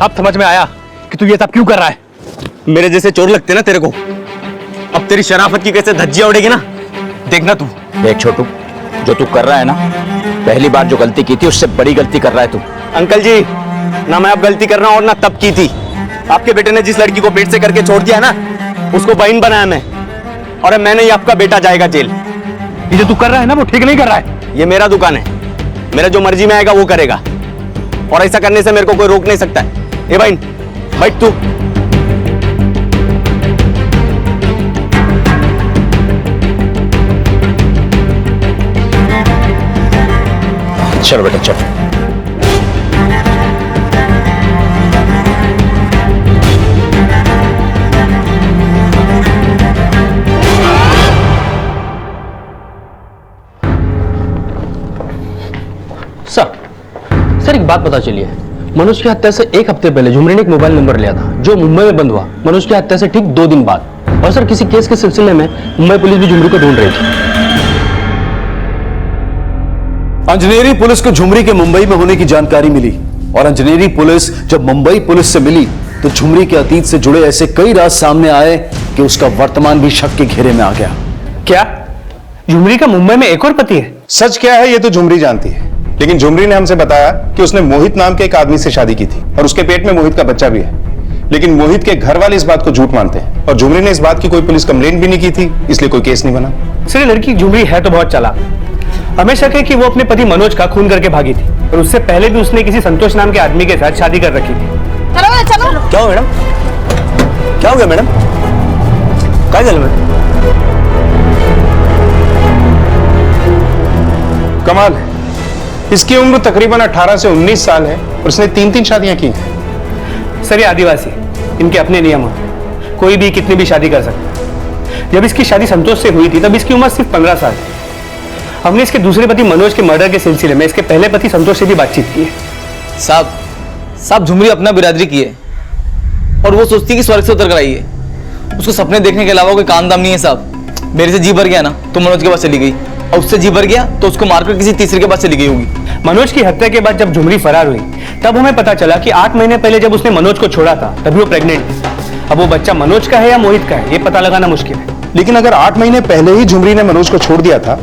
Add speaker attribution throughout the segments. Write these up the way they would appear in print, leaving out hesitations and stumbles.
Speaker 1: अब समझ में आया कि तू ये सब क्यों कर रहा है।
Speaker 2: मेरे जैसे चोर लगते ना तेरे को। अब तेरी शराफत की कैसे धज्जियां उड़ेगी ना, देखना तू।
Speaker 3: देख छोटू, जो तू कर रहा है ना, पहली बार जो गलती की थी उससे बड़ी गलती कर रहा है तू।
Speaker 2: अंकल जी, ना मैं अब गलती कर रहा हूँ और ना तब की थी। आपके बेटे ने जिस लड़की को पेट से करके छोड़ दिया ना, उसको बहन बनाया मैं, और अब मैंने ही आपका बेटा जाएगा जेल।
Speaker 1: ये जो तू कर रहा है ना वो ठीक नहीं कर रहा है।
Speaker 2: ये मेरा दुकान है, मेरा जो मर्जी में आएगा वो करेगा, और ऐसा करने से मेरे को कोई रोक नहीं सकता है। ए बहन, बैठ तू।
Speaker 3: चलो बेटा चल।
Speaker 4: सर एक बात पता चली है, मनोज की हत्या से एक हफ्ते पहले झुमरी ने एक मोबाइल नंबर लिया था जो मुंबई में बंद हुआ मनोज की हत्या से ठीक 2 दिन बाद। और सर किसी केस के सिलसिले में मुंबई पुलिस भी झुमरी को ढूंढ रही थी।
Speaker 5: अंजनेरी पुलिस को झुमरी के मुंबई में होने की जानकारी मिली, और अंजनेरी पुलिस जब मुंबई पुलिस से मिली तो झुमरी के अतीत से जुड़े ऐसे कई राज सामने आए कि उसका वर्तमान भी शक के घेरे में आ गया।
Speaker 1: क्या झुमरी का मुंबई में एक और पति है?
Speaker 6: सच क्या है ये तो झुमरी जानती है, लेकिन झुमरी ने हमसे बताया कि उसने मोहित नाम के एक आदमी से शादी की थी और उसके पेट में मोहित का बच्चा भी है। लेकिन मोहित के घर वाले इस बात को झूठ मानते हैं, और झुमरी ने इस बात की कोई पुलिस कंप्लेंट भी नहीं की थी, इसलिए कोई केस नहीं बना।
Speaker 1: सर लड़की झुमरी है तो बहुत चालाक। हमें शक है कि वो अपने पति मनोज का खून करके भागी थी, और उससे पहले भी उसने किसी संतोष नाम के आदमी के साथ शादी कर रखी थी।
Speaker 2: चलो चलो। क्या हो मैडम, क्या हो गया मैडम? क्या चल रहा है?
Speaker 6: कमाल है, इसकी उम्र तकरीबन 18 से 19 साल है और उसने 3-3 शादियां की हैं।
Speaker 1: सर ये आदिवासी, इनके अपने नियम होते हैं, कोई भी कितनी भी शादी कर सकता है। जब इसकी शादी संतोष से हुई थी तब इसकी उम्र सिर्फ 15 साल थी। हमने इसके दूसरे पति मनोज के मर्डर के सिलसिले में इसके पहले पति संतोष से भी बातचीत की है।
Speaker 7: साहब झुमरी अपना बिरादरी की है, और वो सोचती है कि स्वर्ग से उतर कर आई है। उसको सपने देखने के अलावा कोई काम दाम नहीं है साहब। मेरे से जी भर गया ना तो मनोज के पास चली गई, और उससे जी भर गया तो उसको मारकर किसी तीसरे के पास चली गई होगी।
Speaker 1: मनोज की हत्या के बाद जब झुमरी फरार हुई तब हमें पता चला कि 8 महीने पहले जब उसने मनोज को छोड़ा था तभी वो प्रेग्नेंट थी। अब वो बच्चा मनोज का है या मोहित का है ये पता लगाना मुश्किल है।
Speaker 6: लेकिन अगर 8 महीने पहले ही झुमरी ने मनोज को छोड़ दिया था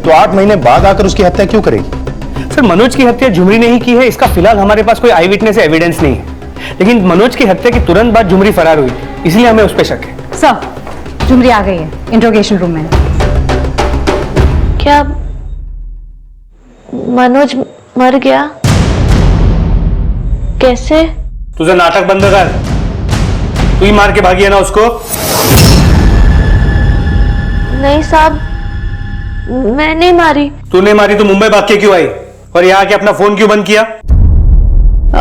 Speaker 6: तो 8 महीने बाद आकर उसकी हत्या क्यों करेगी?
Speaker 1: सर मनोज की हत्या झुमरी ने ही की है, इसका फिलहाल हमारे पास कोई आई विटनेस एविडेंस नहीं है, लेकिन मनोज की हत्या के तुरंत बाद झुमरी फरार हुई इसलिए हमें उस पर शक है।
Speaker 8: सर झुमरी आ गई है इंट्रोगेशन रूम में।
Speaker 9: क्या मनोज मर गया? कैसे?
Speaker 1: तुझे नाटक बंद कर, तू ही मार के भागी है ना उसको?
Speaker 9: नहीं साहब, मैं नहीं मारी।
Speaker 1: तूने मारी तो मुंबई भाग के क्यों आई, और यहाँ आके अपना फोन क्यों बंद किया?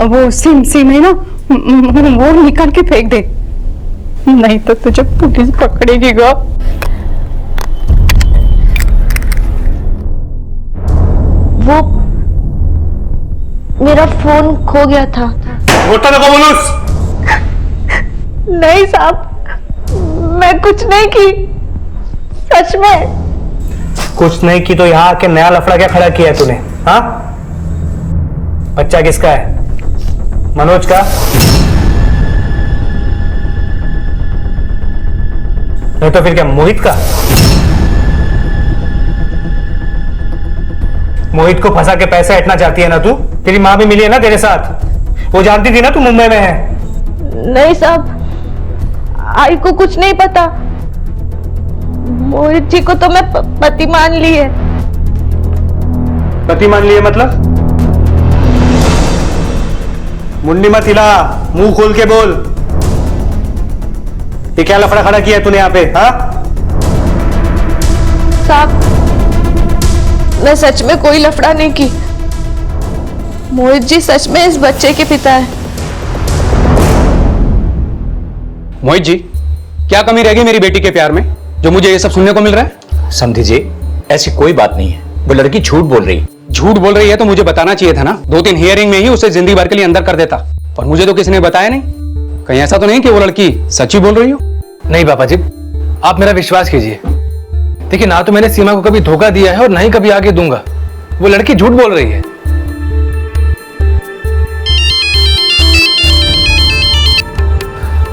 Speaker 8: वो सिम है ना, वो निकाल के फेंक दे, नहीं तो तुझे पुलिस पकड़ेगी गा।
Speaker 9: वो मेरा फोन खो गया था।
Speaker 1: होता ना मनोज।
Speaker 9: नहीं साहब, मैं कुछ नहीं की, सच में
Speaker 1: कुछ नहीं की तो यहाँ आके नया लफड़ा क्या खड़ा किया है तूने? हाँ, बच्चा किसका है? मनोज का? नहीं तो फिर क्या मोहित का? मोहित को फंसा के पैसे हटना चाहती है ना तू? तेरी माँ भी मिली है ना तेरे साथ, वो जानती थी ना तू मुंबई में है।
Speaker 9: नहीं साहब, आई को कुछ नहीं पता। मोहित जी को तो मैं पति मान ली है।
Speaker 1: पति मान लिए मतलब? मुंडी मत हिला, मुंह खोल के बोल। ये क्या लफड़ा खड़ा किया है तूने यहाँ पे? हाँ
Speaker 9: साहब, मैं सच में कोई लफड़ा नहीं की। मोहित जी सच में इस बच्चे के पिता है।
Speaker 10: मोहित जी, क्या कमी रह गई मेरी बेटी के प्यार में जो मुझे ये सब सुनने को मिल रहा है?
Speaker 3: समझी जी, ऐसी कोई बात नहीं है, वो लड़की झूठ बोल रही है।
Speaker 10: झूठ बोल रही है तो मुझे बताना चाहिए था ना, 2-3 हियरिंग में ही उसे जिंदगी भर के लिए अंदर कर देता, और मुझे तो किसी ने बताया नहीं। कहीं ऐसा तो नहीं कि वो लड़की सच्ची बोल रही हो?
Speaker 4: नहीं पापा जी, आप मेरा विश्वास कीजिए। देखिए, ना तो मैंने सीमा को कभी धोखा दिया है और ना ही कभी आगे दूंगा। वो लड़की झूठ बोल रही है।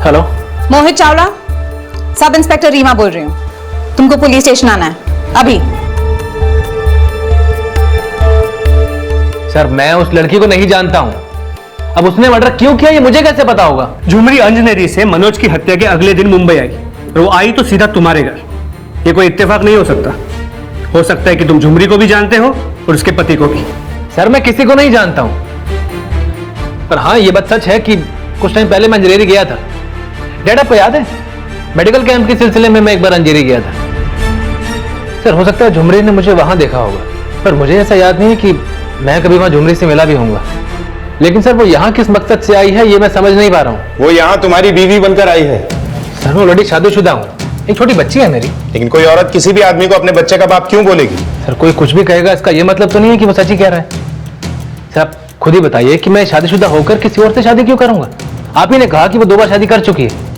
Speaker 4: Hello,
Speaker 11: Mohit Chawla, sub inspector Reema बोल रही हूँ। तुमको पुलिस स्टेशन आना है अभी।
Speaker 4: सर मैं उस लड़की को नहीं जानता हूँ। अब उसने मर्डर क्यों किया ये मुझे कैसे पता होगा?
Speaker 1: झुमरी अंजनेरी से मनोज की हत्या के अगले दिन मुंबई आई और वो आई तो सीधा तुम्हारे घर। ये कोई इत्तेफाक नहीं हो सकता। हो सकता है कि तुम झुमरी को भी जानते हो और उसके पति को भी।
Speaker 4: सर मैं किसी को नहीं जानता हूँ, पर हाँ ये बात सच है कि कुछ टाइम पहले मैं अंजेरी गया था। डैड आपको याद है, मेडिकल कैंप के सिलसिले में मैं एक बार अंजेरी गया था। सर हो सकता है झुमरी ने मुझे वहां देखा होगा, पर मुझे ऐसा याद नहीं कि मैं कभी वहां झुमरी से मिला भी होऊंगा। लेकिन सर वो यहाँ किस मकसद से आई है ये मैं समझ नहीं पा रहा हूँ।
Speaker 6: वो यहाँ तुम्हारी बीवी बनकर आई है।
Speaker 4: सर मैं ऑलरेडी शादीशुदा हूँ, एक छोटी बच्ची है मेरी।
Speaker 6: लेकिन कोई औरत किसी भी आदमी को अपने बच्चे का बाप क्यों बोलेगी?
Speaker 4: सर कोई कुछ भी कहेगा इसका ये मतलब तो नहीं है कि वो सच ही कह रहा है। सर आप खुद ही बताइए कि मैं शादीशुदा होकर किसी और से शादी क्यों करूंगा? आप ही ने कहा कि वो 2 बार शादी कर चुकी है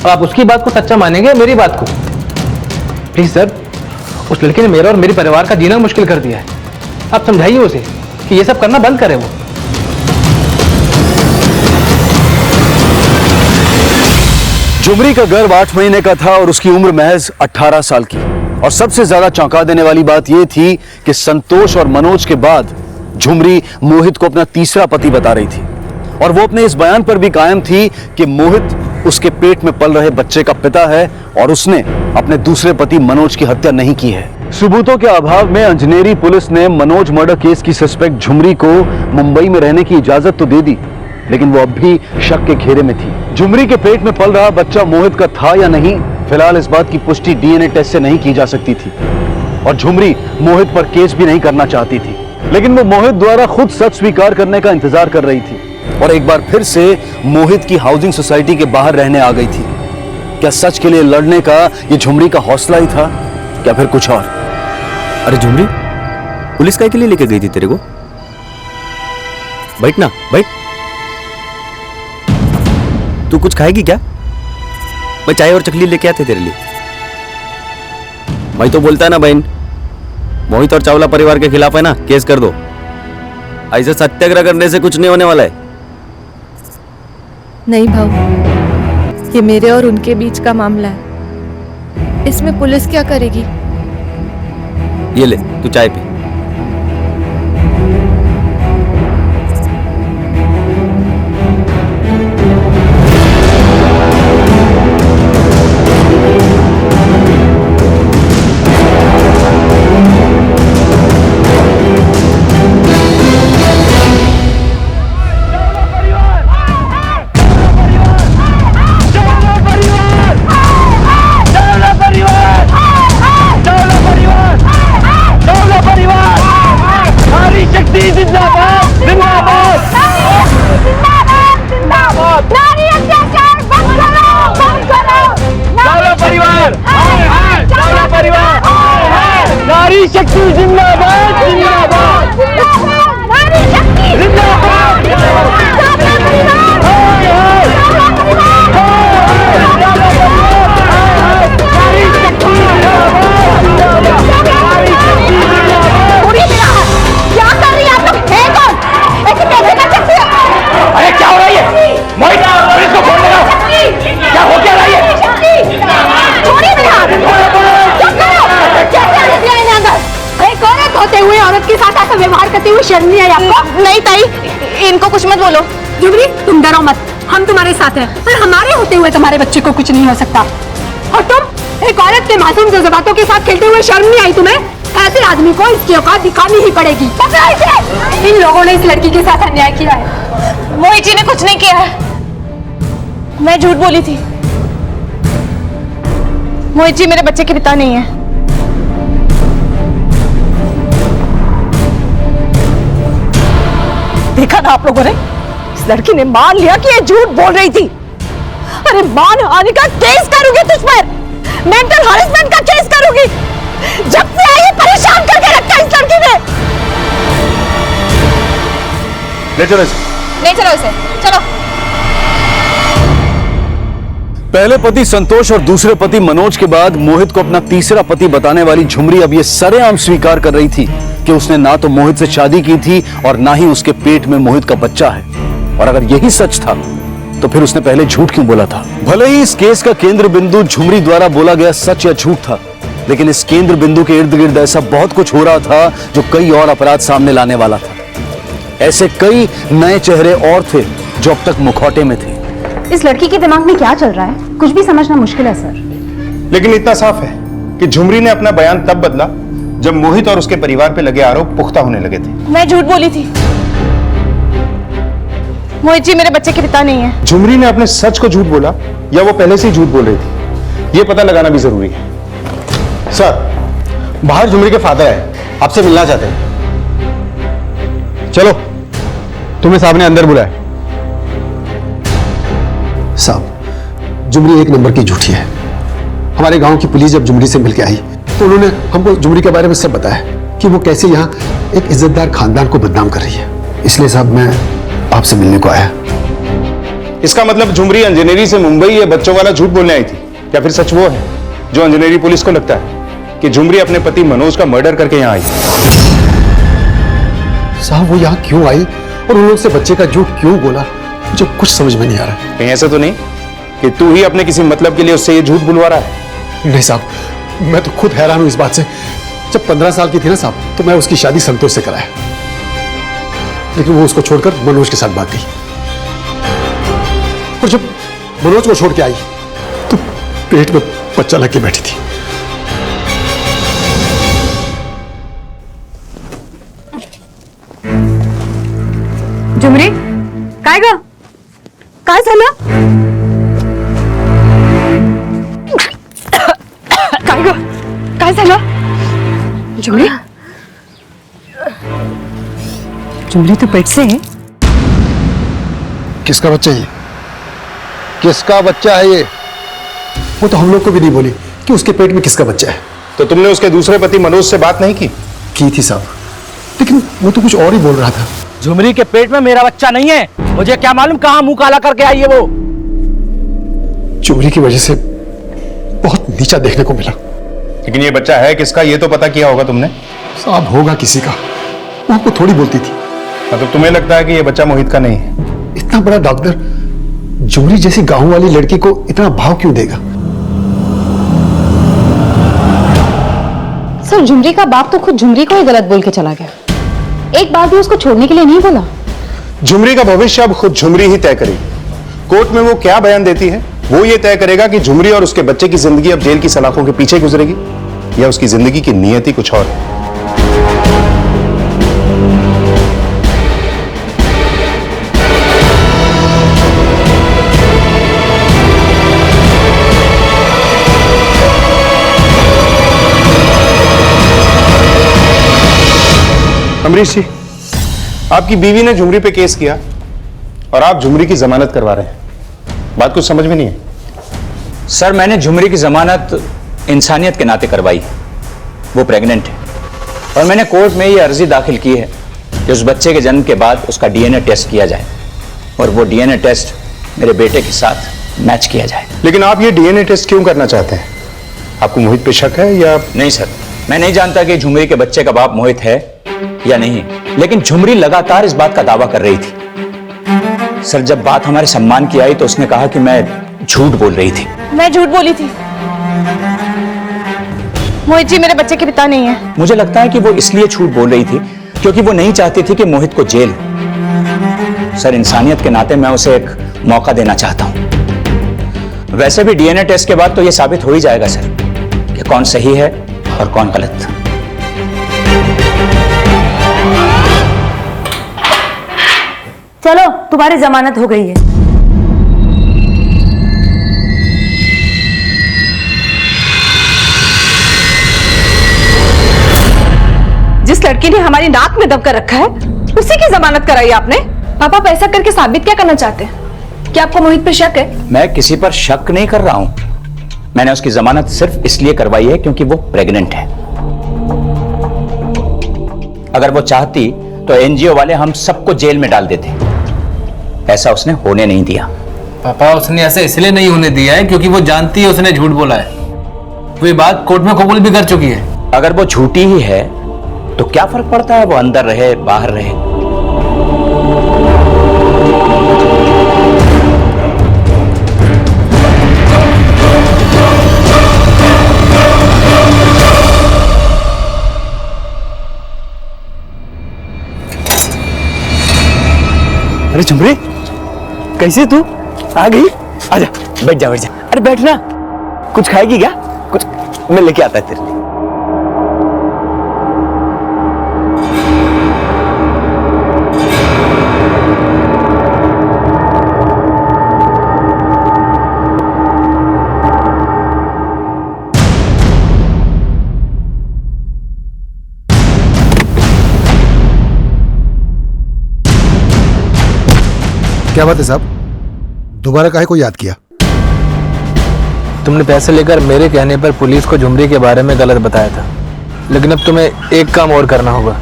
Speaker 4: और आप उसकी बात को सच्चा मानेंगे मेरी बात को? प्लीज सर, उस लड़के ने मेरा और मेरे परिवार का जीना मुश्किल कर दिया है। आप समझाइए उसे कि ये सब करना बंद करे। वो
Speaker 5: झुमरी का गर्भ 8 महीने का था और उसकी उम्र महज 18 साल की। और सबसे ज्यादा चौंका देने वाली बात यह थी कि संतोष और मनोज के बाद झुमरी मोहित को अपना तीसरा पति बता रही थी और वो अपने इस बयान पर भी कायम थी कि मोहित उसके पेट में पल रहे बच्चे का पिता है और उसने अपने दूसरे पति मनोज की हत्या नहीं की है। सबूतों के अभाव में अंजनेरी पुलिस ने मनोज मर्डर केस की सस्पेक्ट झुमरी को मुंबई में रहने की इजाजत तो दे दी, लेकिन वो अब भी शक के घेरे में थी। झुमरी के पेट में पल रहा बच्चा मोहित का था या नहीं, फिलहाल इस बात की पुष्टि डीएनए टेस्ट से नहीं की जा सकती थी और झुमरी मोहित पर केस भी नहीं करना चाहती थी। लेकिन वो मोहित द्वारा खुद सच स्वीकार करने का इंतजार कर रही थी और एक बार फिर से मोहित की हाउसिंग सोसाइटी के बाहर रहने आ गई थी। क्या सच के लिए लड़ने का ये झुमरी का हौसला ही था, क्या फिर कुछ और?
Speaker 2: अरे झुमरी, पुलिस काय के लिए लेके गई थी तेरे को? बैठ ना, बैठ। तू कुछ खाएगी क्या? मैं चाय और चकली लेके आते तेरे लिए। भाई तो बोलता है ना बहन, मोहित और चावला परिवार के खिलाफ है ना, केस कर दो। ऐसे सत्याग्रह करने से कुछ नहीं होने वाला है।
Speaker 9: नहीं भाऊ, ये मेरे और उनके बीच का मामला है। इसमें पुलिस क्या करेगी?
Speaker 2: ये ले, तू चाय पी।
Speaker 8: शर्म नहीं आई आपको?
Speaker 9: नहीं ताई, इनको कुछ मत बोलो।
Speaker 8: झुमरी तुम डरो मत, हम तुम्हारे साथ हैं। पर हमारे होते हुए तुम्हारे बच्चे को कुछ नहीं हो सकता। और तुम एक औरत के मासूम जज्बातों के साथ खेलते हुए शर्म नहीं आई तुम्हें? ऐसे आदमी को इसकी औकात दिखानी ही पड़ेगी। इन लोगों ने इस लड़की के साथ अन्याय किया है।
Speaker 9: मोहित जी ने कुछ नहीं किया है, मैं झूठ बोली थी। मोहित जी मेरे बच्चे के पिता नहीं है।
Speaker 11: देखा ना आप लोगों ने, इस लड़की ने मान लिया कि ये झूठ बोल रही थी। अरे मानहानि का केस करूंगी तुझ पर, मेंटल हरेसमेंट का केस करूंगी। जब से आई परेशान करके रखा इस लड़की ने।
Speaker 6: ले चलो इसे।
Speaker 9: नहीं चलो इसे, चलो।
Speaker 5: पहले पति संतोष और दूसरे पति मनोज के बाद मोहित को अपना तीसरा पति बताने वाली झुमरी अब यह सरेआम स्वीकार कर रही थी कि उसने ना तो मोहित से शादी की थी और ना ही उसके पेट में मोहित का बच्चा है। और अगर यही सच था तो फिर उसने पहले झूठ क्यों बोला था? भले ही इस केस का केंद्र बिंदु झुमरी द्वारा बोला गया सच या झूठ था, लेकिन इस केंद्र बिंदु के इर्द गिर्द ऐसा बहुत कुछ हो रहा था जो कई और अपराध सामने लाने वाला था। ऐसे कई नए चेहरे और थे जो अब तक मुखौटे में थे।
Speaker 11: इस लड़की के दिमाग में क्या चल रहा है, कुछ भी समझना मुश्किल है सर।
Speaker 6: लेकिन इतना साफ है कि झुमरी ने अपना बयान तब बदला जब मोहित और उसके परिवार पे लगे आरोप पुख्ता होने लगे थे।
Speaker 9: मैं झूठ बोली थी। मोहित जी मेरे बच्चे के पिता नहीं है।
Speaker 6: झुमरी ने अपने सच को झूठ बोला या वो पहले से ही झूठ बोल रही थी, ये पता लगाना भी जरूरी है।
Speaker 2: सर, बाहर झुमरी के फादर है, आपसे मिलना चाहते हैं। चलो, तुम्हें साहब ने अंदर बुलाया।
Speaker 12: साहब, झुमरी एक नंबर की झूठी है। हमारे गांव की पुलिस जब झुमरी से मिलकर आई तो उन्होंने हमको झुमरी के बारे में सब बताया कि वो कैसे यहाँ एक इज्जतदार खानदान को बदनाम कर रही है। इसलिए साहब मैं आपसे मिलने को आया।
Speaker 6: इसका मतलब झुमरी इंजीनियरिंग से मुंबई ये बच्चों वाला झूठ बोलने आई थी, या फिर सच वो है जो इंजीनियरिंग पुलिस को लगता है कि झुमरी अपने पति मनोज का मर्डर करके यहाँ आई?
Speaker 12: साहब, वो यहाँ क्यों आई और उन लोग से बच्चे का झूठ क्यों बोला, मुझे कुछ समझ में नहीं आ रहा।
Speaker 6: कहीं ऐसा तो नहीं कि तू ही अपने किसी मतलब के लिए उससे ये झूठ बुलवा रहा है?
Speaker 12: नहीं साहब, मैं तो खुद हैरान हूं इस बात से। जब 15 साल की थी ना साहब, तो मैं उसकी शादी संतोष से कराया, लेकिन वो उसको छोड़कर मनोज के साथ भाग गई। और जब मनोज को छोड़ के आई तो पेट में बच्चा लग के बैठी थी।
Speaker 11: झुमरी काय ग, काय झालं? काय ग, काय झालं? झुमरी, झुमरी तो पेट से है।
Speaker 12: किसका बच्चा है ये?
Speaker 2: किसका बच्चा है ये?
Speaker 12: वो तो हम लोग को भी नहीं बोली कि उसके पेट में किसका बच्चा है।
Speaker 6: तो तुमने उसके दूसरे पति मनोज से बात नहीं की?
Speaker 12: की थी साहब, लेकिन वो तो कुछ और ही बोल रहा था।
Speaker 3: झुमरी के पेट में मेरा बच्चा नहीं है, मुझे क्या मालूम कहां मुंह काला करके आई है वो।
Speaker 12: झुमरी की वजह से बहुत नीचा देखने को मिला।
Speaker 6: लेकिन ये बच्चा है किसका, ये तो पता किया होगा तुमने?
Speaker 12: साहब, होगा किसी का, वो हमको थोड़ी बोलती थी।
Speaker 6: मतलब तुम्हें लगता है कि ये बच्चा मोहित का नहीं है?
Speaker 12: इतना बड़ा डॉक्टर झुमरी जैसी गांव वाली लड़की को इतना भाव क्यों देगा?
Speaker 11: सर, झुमरी का बाप तो खुद झुमरी को ही गलत बोल के चला गया, एक बार भी उसको छोड़ने के लिए नहीं बोला।
Speaker 6: झुमरी का भविष्य अब खुद झुमरी ही तय करेगी। कोर्ट में वो क्या बयान देती है वो ये तय करेगा कि झुमरी और उसके बच्चे की जिंदगी अब जेल की सलाखों के पीछे गुजरेगी या उसकी जिंदगी की नियति कुछ और है। अमरीश जी, आपकी बीवी ने झुमरी पे केस किया और आप झुमरी की जमानत करवा रहे हैं, बात कुछ समझ में नहीं है।
Speaker 3: सर, मैंने झुमरी की जमानत इंसानियत के नाते करवाई। वो प्रेग्नेंट है और मैंने कोर्ट में ये अर्जी दाखिल की है कि उस बच्चे के जन्म के बाद उसका डीएनए टेस्ट किया जाए और वो डीएनए टेस्ट मेरे बेटे के साथ मैच किया जाए।
Speaker 6: लेकिन आप ये डीएनए टेस्ट क्यों करना चाहते हैं? आपको मोहित पे शक है या?
Speaker 3: नहीं सर, मैं नहीं जानता कि झुमरी के बच्चे का बाप मोहित है या नहीं, लेकिन झुमरी लगातार इस बात का दावा कर रही थी। सर, जब बात हमारे सम्मान की आई तो उसने कहा कि मैं झूठ बोल रही थी।
Speaker 9: मैं झूठ बोली थी। मोहित जी मेरे बच्चे के पिता नहीं है।
Speaker 3: मुझे लगता है कि वो इसलिए झूठ बोल रही थी क्योंकि वो नहीं चाहती थी कि मोहित को जेल हो। सर, इंसानियत के नाते मैं उसे एक मौका देना चाहता हूं। वैसे भी डीएनए टेस्ट के बाद तो यह साबित हो ही जाएगा सर कि कौन सही है और कौन गलत।
Speaker 11: चलो, तुम्हारी जमानत हो गई है। जिस लड़की ने हमारी नाक में दब कर रखा है उसी की जमानत कराई आपने। पापा, आप ऐसा करके साबित क्या करना चाहते हैं? क्या आपको मोहित पर शक है?
Speaker 3: मैं किसी पर शक नहीं कर रहा हूं, मैंने उसकी जमानत सिर्फ इसलिए करवाई है क्योंकि वो प्रेग्नेंट है। अगर वो चाहती तो एनजीओ वाले हम सबको जेल में डाल देते, ऐसा उसने होने नहीं दिया।
Speaker 7: पापा, उसने ऐसा इसलिए नहीं होने दिया है क्योंकि वो जानती है उसने झूठ बोला है। वो ये बात कोर्ट में कबूल भी कर चुकी है।
Speaker 3: अगर वो झूठी ही है तो क्या फर्क पड़ता है वो अंदर रहे बाहर रहे।
Speaker 2: अरे झुमरी, कैसे तू आ गई? आजा, बैठ जा बैठ जा। अरे बैठ ना, कुछ खाएगी क्या? कुछ मैं लेके आता है तेरे लिए।
Speaker 12: क्या बात है साहब, दोबारा काहे को याद किया?
Speaker 7: तुमने पैसे लेकर मेरे कहने पर पुलिस को झुमरी के बारे में गलत बताया था, लेकिन अब तुम्हें एक काम और करना होगा।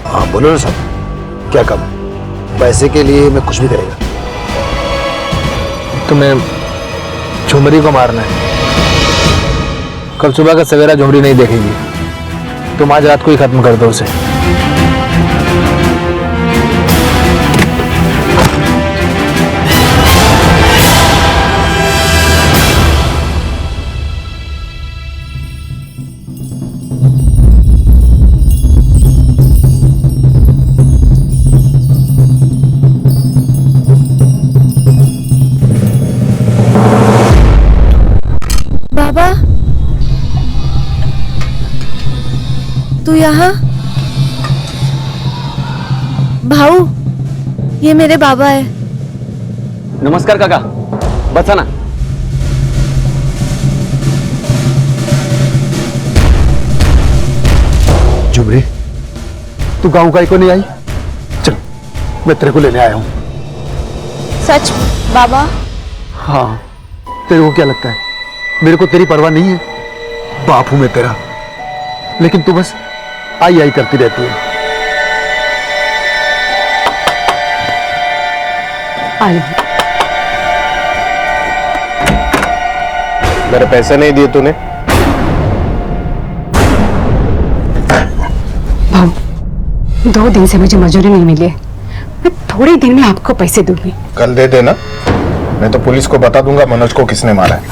Speaker 12: हाँ बोलो ना साहब, क्या काम? पैसे के लिए मैं कुछ भी करेगा।
Speaker 7: तुम्हें झुमरी को मारना है। कल सुबह का सवेरा झुमरी नहीं देखेगी, तुम आज रात को ही खत्म कर दो उसे।
Speaker 9: बाबा, तू यहाँ? भाऊ, ये मेरे बाबा है।
Speaker 2: नमस्कार काका, बसा ना।
Speaker 12: झुमरी, तू गांव का ही को नहीं आई? चल, मैं तेरे को लेने आया हूं।
Speaker 9: सच बाबा?
Speaker 12: हाँ, तेरे को क्या लगता है मेरे को तेरी परवाह नहीं है? बाप हूं मैं तेरा, लेकिन तू बस आई आई करती रहती है।
Speaker 6: मेरे पैसे नहीं दिए तूने?
Speaker 8: भाऊ, 2 दिन से मुझे मजदूरी नहीं मिली है, मैं थोड़े दिन में आपको पैसे दूंगी।
Speaker 6: कल दे देना, मैं तो पुलिस को बता दूंगा मनोज को किसने मारा है।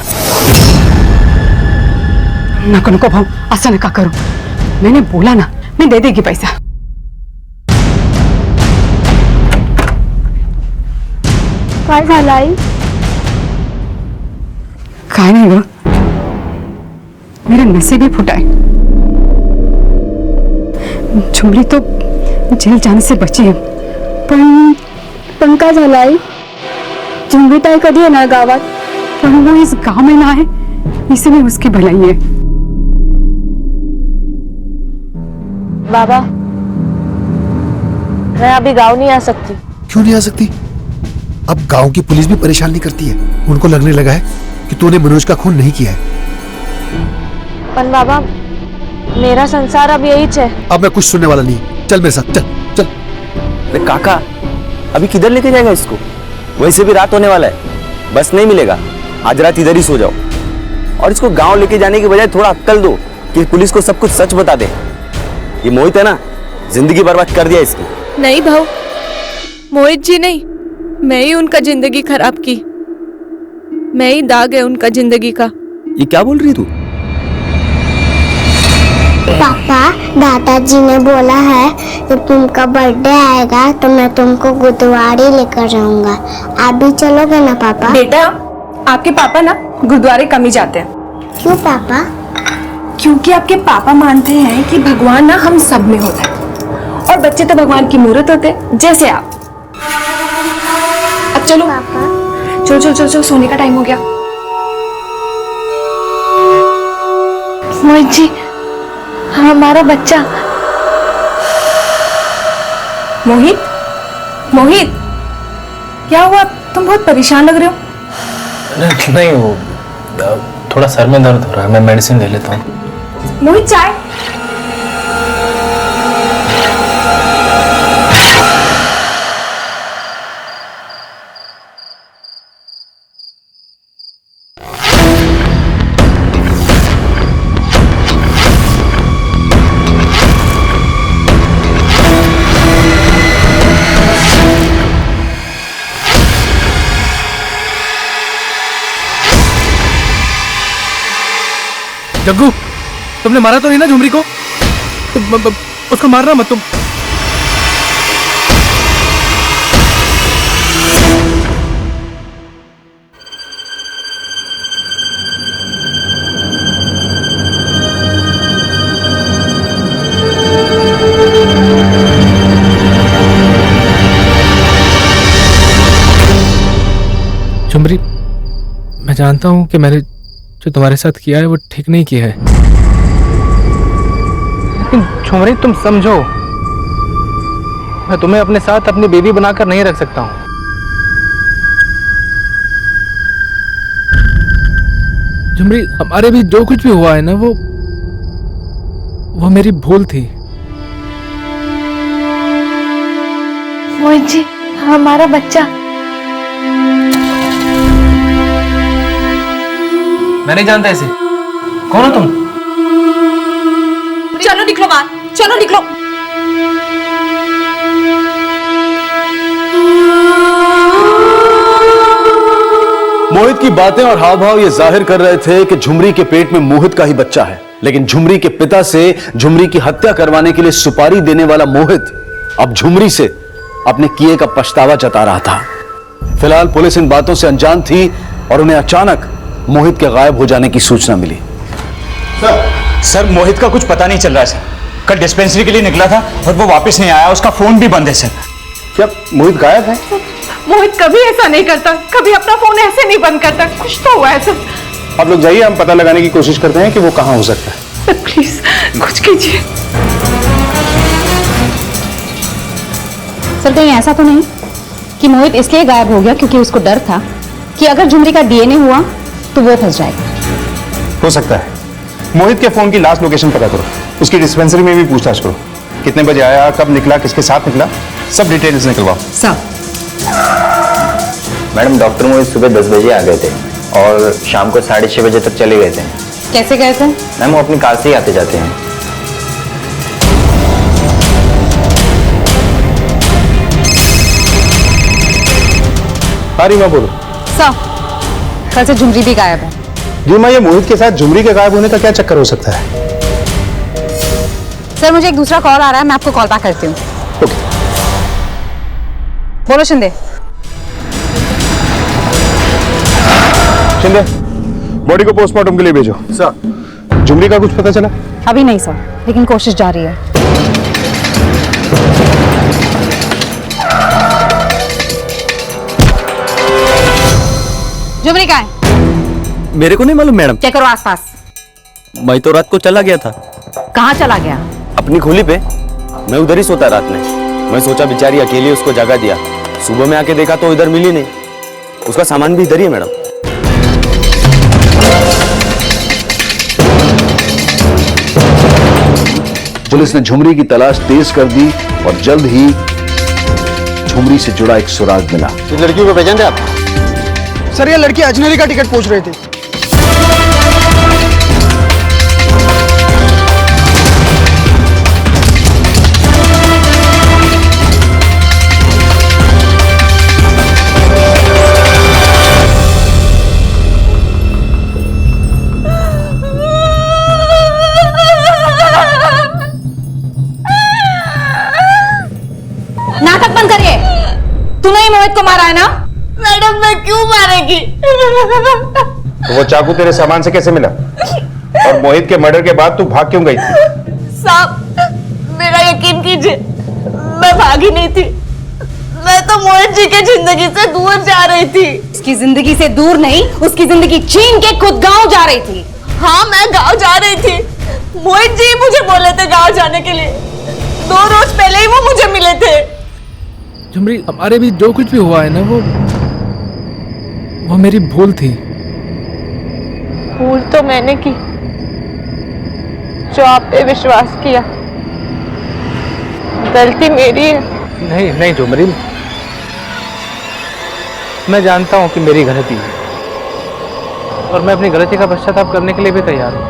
Speaker 8: नको नको भाऊ, असं नका करो, मैंने बोला ना, मैं दे देगी पैसा।
Speaker 9: काय झालं आई?
Speaker 8: काय नाही ग, मेरे नशे भी फुटा है। झुमरी तो जेल जाने से बची है, पण काय झालं आई? झुमरी ताई कधी येणार गावात? पण वो इस गांव में ना है, इसलिए उसकी भलाई है।
Speaker 9: बाबा, मैं अभी गांव नहीं आ सकती।
Speaker 12: क्यों नहीं आ सकती? अब गांव की पुलिस भी परेशान नहीं करती है, उनको लगने लगा है कि तूने मनोज का खून नहीं किया है।
Speaker 9: पण बाबा, मेरा संसार अब यही है।
Speaker 12: अब मैं कुछ सुनने वाला नहीं, चल मेरे साथ, चल चल।
Speaker 2: अरे काका, अभी किधर लेके जाएगा इसको? वैसे भी रात होने वाला है, बस नहीं मिलेगा। आज रात इधर ही सो जाओ, और इसको गांव लेके जाने की बजाय थोड़ा अक्कल दो कि पुलिस को सब कुछ सच बता दे। ये मोहित है ना, जिंदगी बर्बाद कर दिया इसकी।
Speaker 9: नहीं भाऊ, मोहित जी नहीं, मैं ही उनका जिंदगी खराब की। मैं ही दाग है उनका जिंदगी का।
Speaker 2: ये क्या बोल रही तू?
Speaker 13: पापा, दादाजी ने बोला है कि तुमका बर्थडे आएगा तो मैं तुमको गुरुद्वारे लेकर जाऊंगा। आप भी चलोगे ना पापा?
Speaker 8: बेटा, आपके पापा ना गुरुद्वारे कम ही जाते हैं।
Speaker 13: क्यों पापा?
Speaker 8: क्योंकि आपके पापा मानते हैं कि भगवान ना हम सब में होता है, और बच्चे तो भगवान की मूर्त होते हैं, जैसे आप। अब चलो
Speaker 13: पापा,
Speaker 8: चलो चलो चलो चलो, सोने का टाइम हो गया।
Speaker 9: मोहित जी, हमारा बच्चा।
Speaker 8: मोहित, मोहित, क्या हुआ? तुम बहुत परेशान लग रहे हो।
Speaker 7: नहीं, वो थोड़ा सर में दर्द हो रहा है, मैं मेडिसिन ले लेता हूँ।
Speaker 8: मोहित, चाय।
Speaker 1: जग्गू, तुमने मारा तो नहीं ना झुमरी को? उसको मारना मत तुम।
Speaker 14: झुमरी, मैं जानता हूं कि मैंने जो तुम्हारे साथ किया है वो ठीक नहीं किया है, लेकिन झुमरी तुम समझो, मैं तुम्हें अपने साथ अपनी बेबी बनाकर नहीं रख सकता हूं। झुमरी, हमारे भी जो कुछ भी हुआ है ना, वो मेरी भूल थी।
Speaker 9: मोहित जी, हमारा बच्चा।
Speaker 14: मैं नहीं जानता ऐसे। कौन हो तुम?
Speaker 11: चलो निकलो बाहर, चलो निकलो।
Speaker 5: मोहित की बातें और हाव भाव ये जाहिर कर रहे थे कि झुमरी के पेट में मोहित का ही बच्चा है, लेकिन झुमरी के पिता से झुमरी की हत्या करवाने के लिए सुपारी देने वाला मोहित अब झुमरी से अपने किए का पछतावा जता रहा था। फिलहाल पुलिस इन बातों से अनजान थी और उन्हें अचानक मोहित के गायब हो जाने की सूचना मिली।
Speaker 3: सर, मोहित का कुछ पता नहीं चल रहा है सर। कल डिस्पेंसरी के लिए निकला था और वो वापस नहीं आया, उसका फोन भी बंद है सर।
Speaker 5: क्या मोहित गायब है?
Speaker 11: मोहित कभी ऐसा नहीं करता, कभी अपना फोन ऐसे नहीं बंद करता। कुछ तो हुआ है सर।
Speaker 6: आप लोग जाइए, हम पता लगाने की कोशिश करते हैं कि वो कहाँ हो सकता है।
Speaker 11: सर प्लीज कुछ कीजिए।
Speaker 15: सर कहीं ऐसा तो नहीं कि मोहित इसलिए गायब हो गया क्योंकि उसको डर था कि अगर झुमरी का डीएनए हुआ तो वो फंस जाएगा?
Speaker 6: हो सकता है। मोहित के फोन की लास्ट लोकेशन पता करो, उसकी डिस्पेंसरी में भी पूछताछ करो, कितने बजे आया, कब निकला, किसके साथ निकला, सब डिटेल्स निकलवाओ।
Speaker 15: सब।
Speaker 2: मैडम, डॉक्टर मोहित सुबह 10 बजे आ गए थे और शाम को 6:30 बजे तक चले गए थे।
Speaker 15: कैसे गए थे?
Speaker 2: मैम, वो अपनी कार से ही आते जाते हैं।
Speaker 6: अरे माँ बोलो।
Speaker 15: सर, कल से झुमरी भी गायब है।
Speaker 6: जी माँ, ये मोहित के साथ झुमरी के गायब होने का क्या चक्कर हो सकता है?
Speaker 15: सर मुझे एक दूसरा कॉल आ रहा है, मैं आपको कॉल बैक करती हूँ। बोलो शिंदे।
Speaker 6: शिंदे, बॉडी को पोस्टमार्टम के लिए भेजो। सर, झुमरी का कुछ पता चला?
Speaker 15: अभी नहीं सर, लेकिन कोशिश जारी है। झुमरी कहाँ है?
Speaker 2: मेरे को नहीं मालूम मैडम।
Speaker 15: चेक करो आसपास।
Speaker 2: मैं तो रात को चला गया था।
Speaker 15: कहाँ चला गया?
Speaker 2: अपनी खोली पे। मैं उधर ही सोता रात में। मैं सोचा बेचारी अकेली, उसको जगा दिया। सुबह में आके देखा तो इधर मिली नहीं। उसका सामान भी इधर ही है मैडम।
Speaker 5: पुलिस ने झुमरी की तलाश तेज कर दी और जल्द ही झुमरी से जुड़ा एक सुराग मिला।
Speaker 12: इस लड़की को पहचानते आप? सर, ये लड़की अजनेरी का टिकट पूछ रही थी।
Speaker 15: नाटक बंद करिए। तूने ही मोहित को मारा है ना?
Speaker 9: मैडम, मैं क्यों मारेगी?
Speaker 6: तो वो चाकू तेरे सामान से कैसे मिला? और मोहित के मर्डर के बाद तू भाग क्यों गई थी?
Speaker 9: साहब, मेरा यकीन कीजिए, मैं भागी नहीं थी। मैं तो मोहित जी की जिंदगी से दूर जा रही थी।
Speaker 15: उसकी जिंदगी से दूर नहीं, उसकी जिंदगी छीन के खुद गांव जा रही थी।
Speaker 9: हाँ, मैं गांव जा रही थी। मोहित जी मुझे बोले थे गांव जाने के लिए। 2 रोज पहले ही वो मुझे मिले थे।
Speaker 14: झुमरी, हमारे भी जो कुछ भी हुआ है ना, वो मेरी भूल थी।
Speaker 9: भूल तो मैंने की, जो आप पे विश्वास किया। गलती मेरी है।
Speaker 14: नहीं नहीं झुमरी, मैं जानता हूं कि मेरी गलती है और मैं अपनी गलती का पश्चाताप करने के लिए भी तैयार हूं।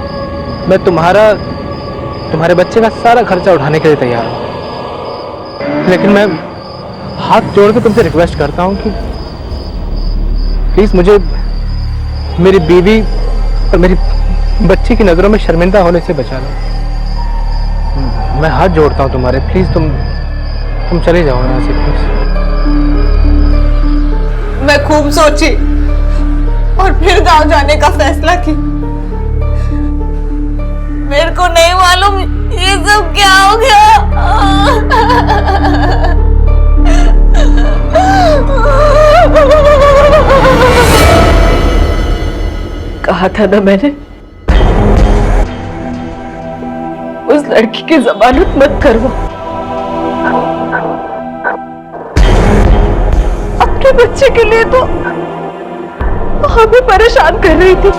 Speaker 14: मैं तुम्हारे बच्चे का सारा खर्चा उठाने के लिए तैयार हूं, लेकिन मैं हाथ जोड़ के तुमसे रिक्वेस्ट करता हूं कि प्लीज मुझे मेरी बीवी और मेरी बच्ची की नजरों में शर्मिंदा होने से बचा लो। मैं हाथ जोड़ता हूं तुम्हारे, प्लीज तुम चले जाओ यहाँ से प्लीज।
Speaker 9: मैं खूब सोची और फिर गांव जाने का फैसला की। मेरे को नहीं मालूम ये सब क्या हो गया। कहा था ना मैंने, उस लड़की की जमानत मत करवा। अपने बच्चे के लिए तो हमें परेशान कर रही थी,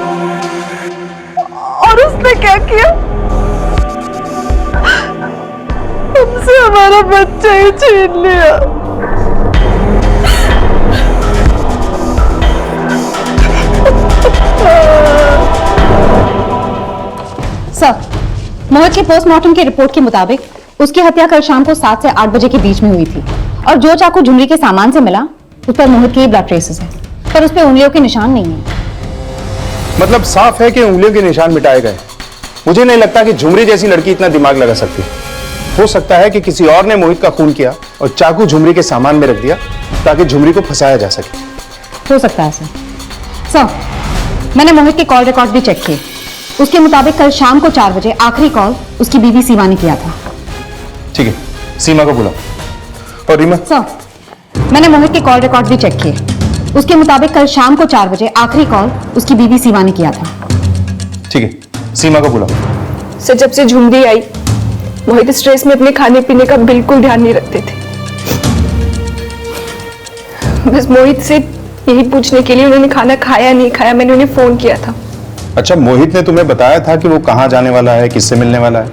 Speaker 9: और उसने क्या किया, हमसे हमारा बच्चा ही छीन लिया।
Speaker 15: सर, मोहित के पोस्टमार्टम की रिपोर्ट के मुताबिक उसकी हत्या कल शाम को 7 से 8 बजे के बीच में हुई थी, और जो चाकू झुमरी के सामान से मिला उस पर मोहित के ब्लड ट्रेसेस हैं, पर उस पर उंगलियों के निशान नहीं है।
Speaker 6: मतलब साफ है कि उंगलियों के निशान मिटाए गए। मुझे नहीं लगता कि झुमरी जैसी लड़की इतना दिमाग लगा सकती। हो सकता है कि किसी और ने मोहित का खून किया और चाकू झुमरी के सामान में रख दिया ताकि झुमरी को फंसाया जा सके।
Speaker 15: हो सकता है सर। सर, मैंने मोहित के कॉल रिकॉर्ड भी चेक किए। उसके मुताबिक कल शाम को 4 बजे आखिरी कॉल उसकी बीवी सीमा ने किया था।
Speaker 6: ठीक है, सीमा को बुलाओ। और रीमा?
Speaker 15: सर, मैंने मोहित के कॉल रिकॉर्ड भी चेक किए। उसके मुताबिक कल शाम को 4 बजे आखिरी कॉल उसकी बीवी सीमा ने किया था।
Speaker 6: ठीक है, सीमा को बुलाओ।
Speaker 9: सर, जब से झुमरी आई, मोहित स्ट्रेस में अपने खाने पीने का बिल्कुल ध्यान नहीं रखते थे। बस मोहित से यही पूछने के लिए उन्होंने खाना खाया नहीं खाया, मैंने उन्हें फोन किया था।
Speaker 6: अच्छा, मोहित ने तुम्हें बताया था कि वो कहाँ जाने वाला है, किससे मिलने वाला है?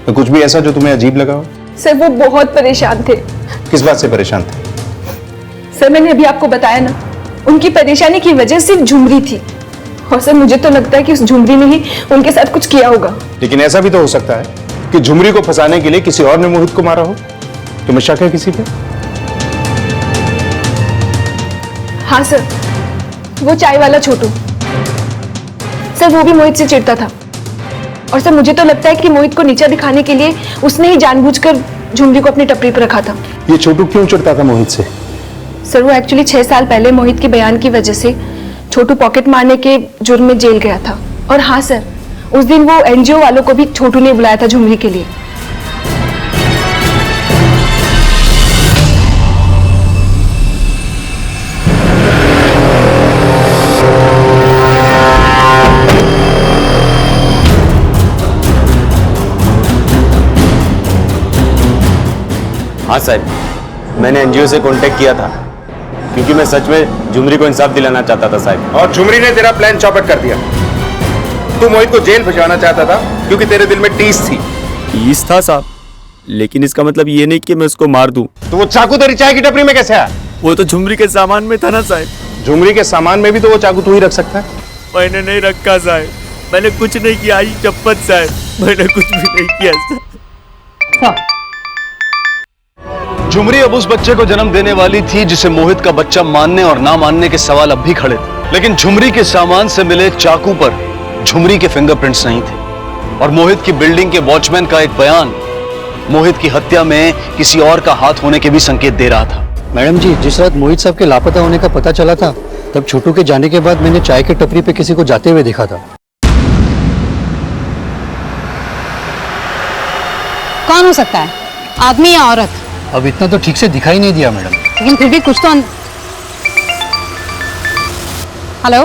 Speaker 6: तो कुछ भी ऐसा जो तुम्हें अजीब लगा हो?
Speaker 9: सर, वो बहुत परेशान थे।
Speaker 6: किस बात से परेशान थे?
Speaker 9: सर, मैंने अभी आपको बताया ना, उनकी परेशानी की वजह सिर्फ झुमरी थी। और सर, मुझे तो लगता है कि उस झुमरी ने ही उनके साथ कुछ किया होगा।
Speaker 6: लेकिन ऐसा भी तो हो सकता है कि झुमरी को फंसाने के लिए किसी और ने मोहित को मारा हो। तुम्हें शक है किसी पे?
Speaker 9: हाँ सर, वो चाय वाला छोटू सर, वो भी मोहित से चिढ़ता था। और सर, मुझे तो लगता है कि मोहित को नीचा दिखाने के लिए उसने ही जानबूझकर झुमरी को अपनी टपरी पर रखा था।
Speaker 6: ये छोटू क्यों चिढ़ता था मोहित से?
Speaker 9: सर, वो एक्चुअली 6 साल पहले मोहित के बयान की वजह से छोटू पॉकेट मारने के जुर्म में जेल गया था। और हाँ सर, उस दिन वो एनजीओ वालों को भी छोटू ने बुलाया था झुमरी के लिए।
Speaker 2: हाँ साहब, मैंने एनजीओ से कांटेक्ट किया था क्योंकि मैं सच में झुमरी को इंसाफ दिलाना चाहता था साहब।
Speaker 6: और झुमरी ने तेरा प्लान चौपट कर दिया। तू मोहित को जेल भिजवाना चाहता था क्योंकि तेरे दिल में टीस थी।
Speaker 2: टीस था साहब, लेकिन इसका मतलब ये नहीं कि मैं उसको मार दूं।
Speaker 6: तो वो चाकू तेरी चाय की टपरी में कैसे आया?
Speaker 2: वो तो झुमरी के सामान में था ना साहब।
Speaker 6: झुमरी के सामान में भी तो वो चाकू तू ही रख सकता है।
Speaker 2: मैंने नहीं रखा साहब, मैंने कुछ नहीं किया। आई चप्पत साहब, मैंने कुछ भी नहीं किया साहब।
Speaker 5: झुमरी अब उस बच्चे को जन्म देने वाली थी जिसे मोहित का बच्चा मानने और ना मानने के सवाल अब भी खड़े थे। लेकिन झुमरी के सामान से मिले चाकू पर झुमरी के फिंगरप्रिंट्स नहीं थे, और मोहित की बिल्डिंग के वॉचमैन का एक बयान मोहित की हत्या में किसी और का हाथ होने के भी संकेत दे रहा था।
Speaker 1: मैडम जी, जिस रात मोहित साहब के लापता होने का पता चला था, तब छोटू के जाने के बाद मैंने चाय के टपरी पे किसी को जाते हुए देखा था।
Speaker 15: कौन हो सकता है, आदमी या औरत?
Speaker 1: अब इतना तो ठीक से दिखाई नहीं दिया मैडम।
Speaker 15: लेकिन फिर भी कुछ तो हेलो,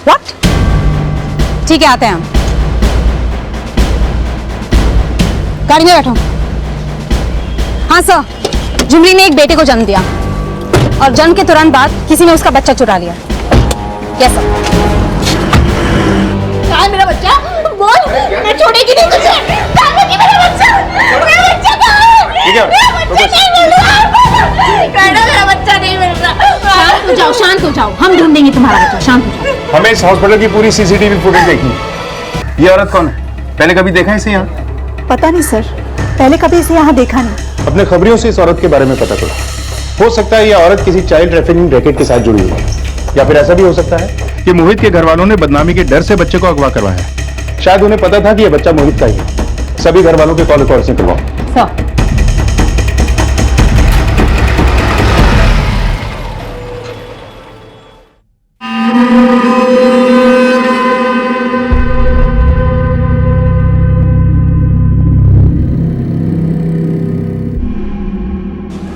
Speaker 15: व्हाट? ठीक है, आते हैं हम। गाड़ी में बैठो। हाँ सर, झुमरी ने एक बेटे को जन्म दिया और जन्म के तुरंत बाद किसी ने उसका बच्चा चुरा लिया। Yes sir.
Speaker 8: कहाँ है मेरा बच्चा? बोल, मैं छोड़ेगी नहीं तुझे। कहाँ है मेरा बच्चा? मेरा बच्चा कहाँ है? मेरा बच्चा नहीं मिल रहा। मेरा बच्चा नहीं मिल रहा। शांत हो जाओ, हम ढूंढ देंगे तुम्हारा बच्चा। शांत हो जाओ।
Speaker 6: हमें इस हॉस्पिटल की पूरी सीसीटीवी फुटेज देखनी। ये औरत कौन है? पहले कभी देखा है इसे यहाँ?
Speaker 11: पता नहीं सर, पहले कभी इसे यहाँ देखा नहीं।
Speaker 6: अपने खबरियों से इस औरत के बारे में पता चला। हो सकता है यह औरत किसी चाइल्ड ट्रैफिकिंग रैकेट के साथ जुड़ी हुई है, या फिर ऐसा भी हो सकता है कि मोहित के घर वालों ने बदनामी के डर से बच्चे को अगवा करवाया। शायद उन्हें पता था कि यह बच्चा मोहित का ही है। सभी घर वालों के कॉल रिकॉर्ड से करवाओ।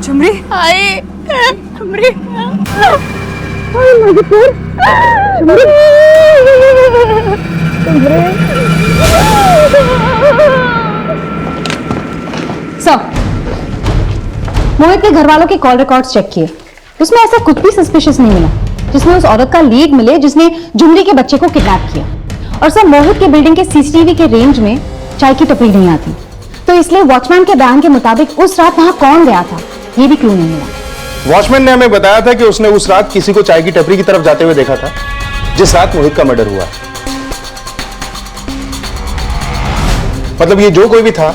Speaker 11: झुमरी,
Speaker 8: आई झुमरी,
Speaker 15: सर, मोहित के घर वालों के कॉल रिकॉर्ड्स चेक किए, उसमें ऐसा कुछ भी सस्पिशियस नहीं मिला जिसमें उस औरत का लीड मिले जिसने झुमरी के बच्चे को किडनैप किया। और सर, मोहित के बिल्डिंग के सीसीटीवी के रेंज में चाय की टपरी नहीं आती, तो इसलिए वॉचमैन के बयान के मुताबिक उस रात वहां कौन गया था ये भी क्लू नहीं मिला।
Speaker 6: वॉचमैन ने हमें बताया था कि उसने उस रात किसी को चाय की टपरी की तरफ जाते हुए देखा था जिस रात मोहित का मर्डर हुआ। मतलब ये जो कोई भी था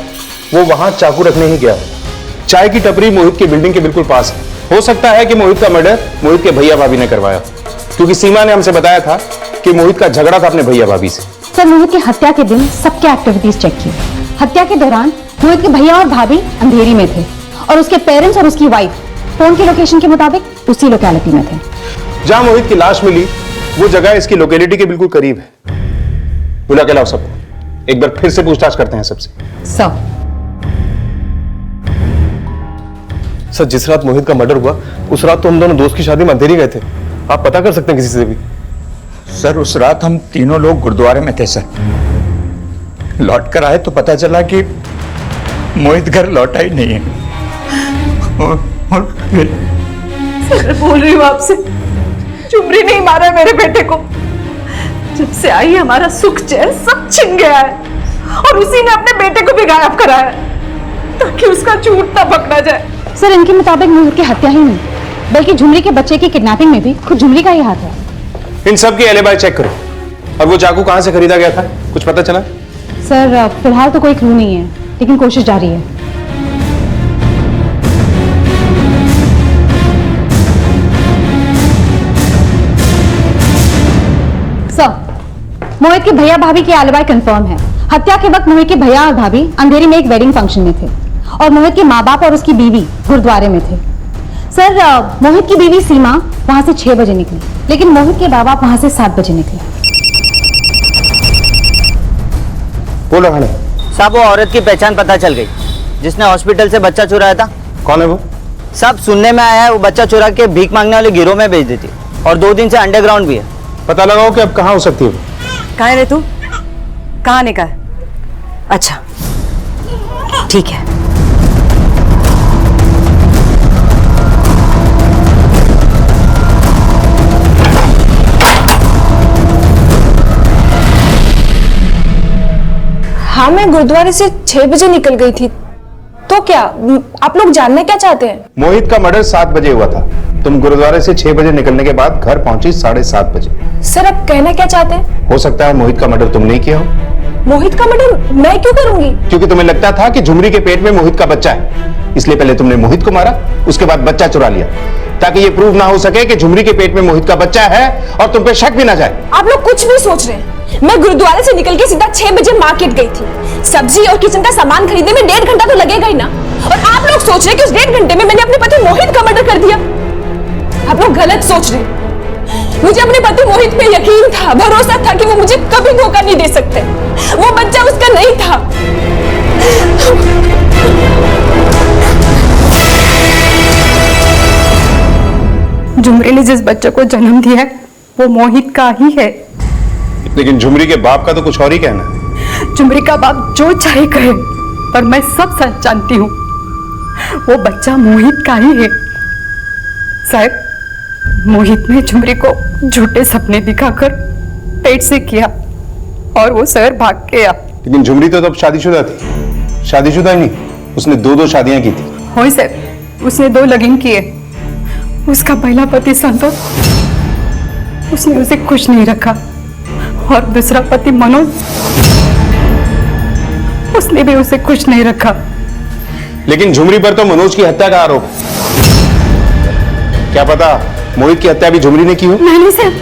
Speaker 6: वो वहां चाकू रखने ही गया। चाय की टपरी मोहित की बिल्डिंग के बिल्कुल पास है। हो सकता है कि मोहित का मर्डर मोहित के भैया भाभी ने करवाया, क्योंकि सीमा ने हमसे बताया था कि मोहित का झगड़ा था अपने भैया भाभी से।
Speaker 15: सर, मोहित की हत्या के दिन सबके एक्टिविटीज चेक की। हत्या के दौरान मोहित के भैया और भाभी अंधेरी में थे और उसके पेरेंट्स और उसकी वाइफ फोन की लोकेशन के मुताबिक उसी लोकेलिटी में थे।
Speaker 6: जहां मोहित की लाश मिली वो जगह इसकी लोकेलिटी के बिल्कुल करीब है। बुला के लाओ सबको, एक बार फिर से पूछताछ करते हैं सबसे।
Speaker 16: सर, जिस रात मोहित का मर्डर हुआ उस रात तो हम दोनों दोस्त की शादी में अंधेरी गए थे। आप पता कर सकते हैं किसी से भी।
Speaker 3: सर, उस रात हम तीनों लोग गुरुद्वारे में थे सर। लौट कर आए तो पता चला कि मोहित घर लौटा ही नहीं है। और फिर
Speaker 11: सर, बोल रही हूँ आपसे, झुमरी नहीं मारा मेरे बेटे को। जब से आई हमारा सुख चैन सब छिन गया है और उसी ने अपने बेटे को भी गायब कराया ताकि उसका झूठ ना पकड़ा जाए।
Speaker 15: सर, इनके मुताबिक मोहित की हत्या ही नहीं बल्कि झुमरी के बच्चे की किडनैपिंग में भी खुद झुमरी का ही हाथ है।
Speaker 6: इन सब की एलिबाई चेक करो। और वो चाकू कहां से खरीदा गया था, कुछ पता चला?
Speaker 15: सर, फिलहाल तो कोई क्लू नहीं है, लेकिन कोशिश जारी है। सर, मोहित के भैया भाभी की एलिबाई कंफर्म है। हत्या के वक्त मोहित के भैया और भाभी अंधेरी में एक वेडिंग फंक्शन में थे और मोहित के माँ बाप और उसकी बीवी गुरुद्वारे में थे। सर, मोहित की बीवी सीमा वहां से 6 बजे निकली, लेकिन मोहित के बाप वहां से 7 बजे निकले।
Speaker 6: बोलो हने।
Speaker 2: साहब, वो औरत की पहचान पता चल गई जिसने हॉस्पिटल से बच्चा चुराया था।
Speaker 6: कौन है वो?
Speaker 2: साहब, सुनने में आया है वो बच्चा चुरा के भीख मांगने वाले गिरोह में भेज देती और 2 दिन से अंडरग्राउंड भी है।
Speaker 6: पता लगाओ कि अब कहां हो सकती है।
Speaker 11: कहाँ है रे तू? कहाँ निकल? अच्छा, ठीक है।
Speaker 9: हाँ, मैं गुरुद्वारे से 6 बजे निकल गई थी। तो क्या आप लोग जानना क्या चाहते हैं?
Speaker 6: मोहित का मर्डर 7 बजे हुआ था। तुम गुरुद्वारे से 6 बजे निकलने के बाद घर पहुंची 7:30 बजे।
Speaker 9: सर, आप कहना क्या चाहते हैं?
Speaker 6: हो सकता है मोहित का मर्डर तुम नहीं किया हो।
Speaker 9: मोहित का मर्डर मैं क्यों करूंगी?
Speaker 6: क्योंकि तुम्हें लगता था कि झुमरी के पेट में मोहित का बच्चा है, इसलिए पहले तुमने मोहित को मारा, उसके बाद बच्चा चुरा लिया, ताकि ये प्रूव ना हो सके कि झुमरी के पेट में मोहित का बच्चा है और तुम पे शक भी ना जाए।
Speaker 9: आप लोग कुछ भी सोच रहे हैं। मैं गुरुद्वारे से निकल के सीधा 6 बजे मार्केट गई थी। सब्जी और किचन का सामान खरीदने में 1.5 घंटा तो लगेगा ही ना। और आप लोग सोच रहे हैं कि उस 1.5 घंटे में मैंने अपने पति मोहित का मर्डर कर दिया। आप लोग गलत सोच रहे हैं। मुझे अपने पति मोहित पे यकीन था, भरोसा था कि वो मुझे कभी धोखा नहीं दे सकते। वो बच्चा उसका नहीं था।
Speaker 8: झुमरी ने जिस बच्चे को जन्म दिया है वो मोहित का ही है।
Speaker 6: लेकिन झुमरी के बाप का तो कुछ और ही कहना है।
Speaker 8: झुमरी का बाप जो चाहे कहे, पर मैं सब सच जानती हूँ। वो बच्चा मोहित का ही है। साहब, मोहित ने झुमरी को झूठे सपने दिखाकर पेट से किया और वो शहर भाग गया।
Speaker 6: लेकिन झुमरी तो तब शादीशुदा थी। शादीशुदा नहीं, उसने 2 शादियां की थी।
Speaker 8: हो सर, उसने 2 लगन किए। उसका पहला पति संतोष, उसने उसे खुश नहीं रखा, और दूसरा पति मनोज, उसने भी उसे खुश नहीं रखा।
Speaker 6: लेकिन झुमरी पर तो मनोज की हत्या का आरोप है। क्या पता मोहित की हत्या भी झुमरी ने की हो।
Speaker 8: नहीं सर,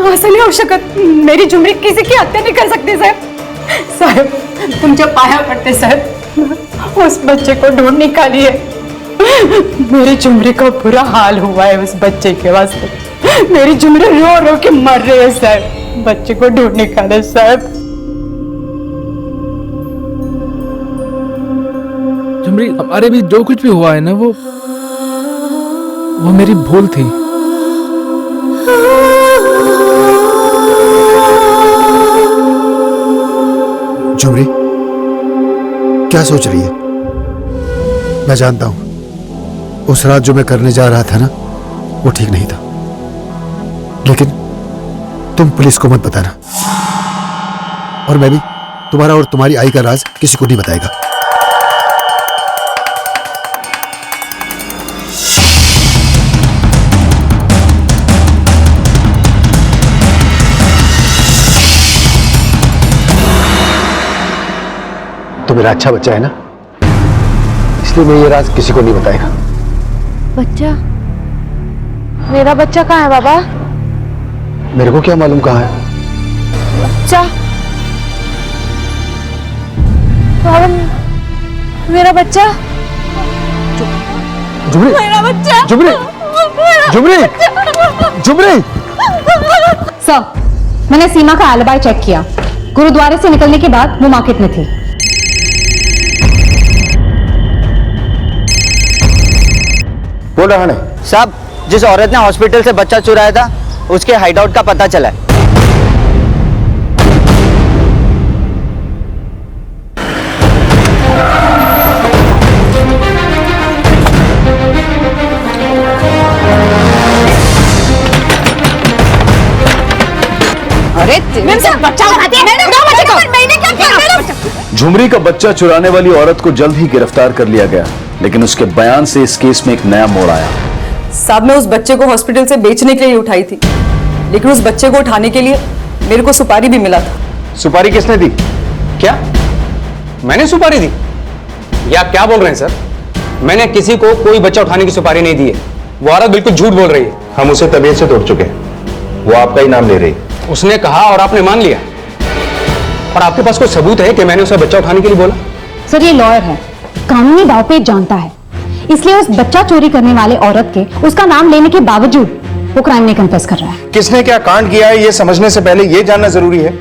Speaker 8: ऐसा नहीं हो सकत। मेरी झुमरी किसी की हत्या नहीं कर सकती सर। साहब, तुम जब पाया पड़ते सर, उस बच्चे को ढूंढ निकालिए। मेरी झुमरी को बुरा हाल हुआ है उस बच्चे के वास्ते। मेरी झुमरी रो रो के मर रही है सर। बच्चे को ढूंढ निकाले साहब।
Speaker 14: झुमरी, हमारे भी जो कुछ भी हुआ है ना, वो मेरी भूल थी।
Speaker 12: क्या सोच रही है? मैं जानता हूं उस रात जो मैं करने जा रहा था ना, वो ठीक नहीं था, लेकिन तुम पुलिस को मत बताना, और मैं भी तुम्हारा और तुम्हारी आई का राज किसी को नहीं बताएगा। तो मेरा अच्छा बच्चा है ना, इसलिए मैं ये राज किसी को नहीं बताएगा।
Speaker 9: बच्चा? मेरा बच्चा कहाँ है बाबा?
Speaker 12: मेरे को क्या मालूम कहाँ है।
Speaker 9: बच्चा? बाबा, मेरा बच्चा?
Speaker 12: जुमरी,
Speaker 9: मेरा बच्चा?
Speaker 12: जुमरी, जुमरी, जुमरी।
Speaker 15: सर, मैंने सीमा का एलिबाई चेक किया। गुरुद्वारे से निकलने के बाद वो मार्केट में थी।
Speaker 2: बोल रहा है साहब, जिस औरत ने हॉस्पिटल से बच्चा चुराया था उसके हाइडआउट का पता चला है।
Speaker 11: अरे बच्चा
Speaker 5: झुमरी का बच्चा चुराने वाली औरत को जल्द ही गिरफ्तार कर लिया गया, लेकिन उसके बयान से इस केस में एक नया मोड़ आया।
Speaker 11: साहब, मैं उस बच्चे को हॉस्पिटल से बेचने के लिए उठाई थी, लेकिन उस बच्चे को उठाने के लिए मेरे को सुपारी भी मिला था।
Speaker 10: सुपारी किसने दी? क्या मैंने सुपारी दी? ये आप क्या बोल रहे हैं सर? मैंने किसी को कोई बच्चा उठाने की सुपारी नहीं दी है। वो औरत बिल्कुल झूठ बोल रही है।
Speaker 6: हम उसे तबीयत से तोड़ चुके हैं, वो आपका ही नाम ले रही।
Speaker 10: उसने कहा और आपने मान लिया, और आपके पास कोई सबूत है कि मैंने उसे बच्चा उठाने के लिए बोला?
Speaker 15: सर, ये लॉयर है, कानूनी दांवपेच जानता है, इसलिए उस बच्चा चोरी करने वाले औरत के उसका नाम लेने के बावजूद वो क्राइम नहीं कन्फेस कर रहा है।
Speaker 6: किसने क्या कांड किया है ये समझने से पहले ये जानना जरूरी है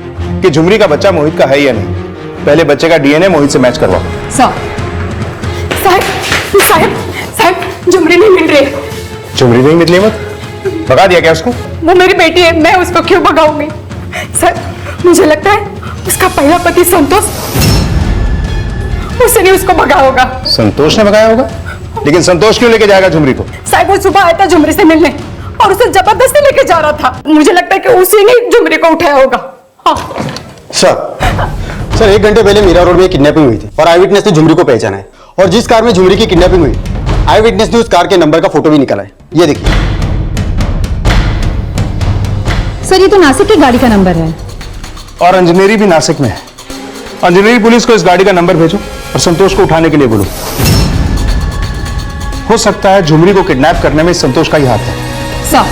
Speaker 6: कि झुमरी का बच्चा मोहित का है या नहीं। पहले बच्चे का डीएनए मोहित से मैच करवाओ।
Speaker 8: साहब, झुमरी नहीं मिल रही।
Speaker 6: झुमरी नहीं मिल रही? मत भगा दिया क्या उसको?
Speaker 8: वो मेरी बेटी है, मैं उसको क्यों भगाऊंगी? सर, मुझे लगता है उसका पहला पति संतोष, उसने उसको भगाया होगा।
Speaker 6: संतोष ने भगाया होगा? लेकिन संतोष क्यों लेके जाएगा झुमरी को?
Speaker 8: साहब, वो सुबह आया था झुमरी से मिलने और उसे जबरदस्ती लेके जा रहा था। मुझे लगता है कि उसी ने झुमरी को उठाया होगा। हाँ।
Speaker 16: सर 1 घंटे पहले मीरा रोड में किडनैपिंग हुई थी और आई विटनेस ने झुमरी को पहचाना है, और जिस कार में झुमरी की किडनैपिंग हुई आई विटनेस ने उस कार के नंबर का फोटो भी निकाला है। ये देखिए
Speaker 15: सर, ये तो नासिक की गाड़ी का नंबर है,
Speaker 6: और इंजीनियरी भी नासिक में है। इंजीनियरी पुलिस को इस गाड़ी का नंबर भेजो और संतोष को उठाने के लिए बोलो। हो सकता है झुमरी को किडनैप करने में संतोष का ही हाथ है।
Speaker 15: सर,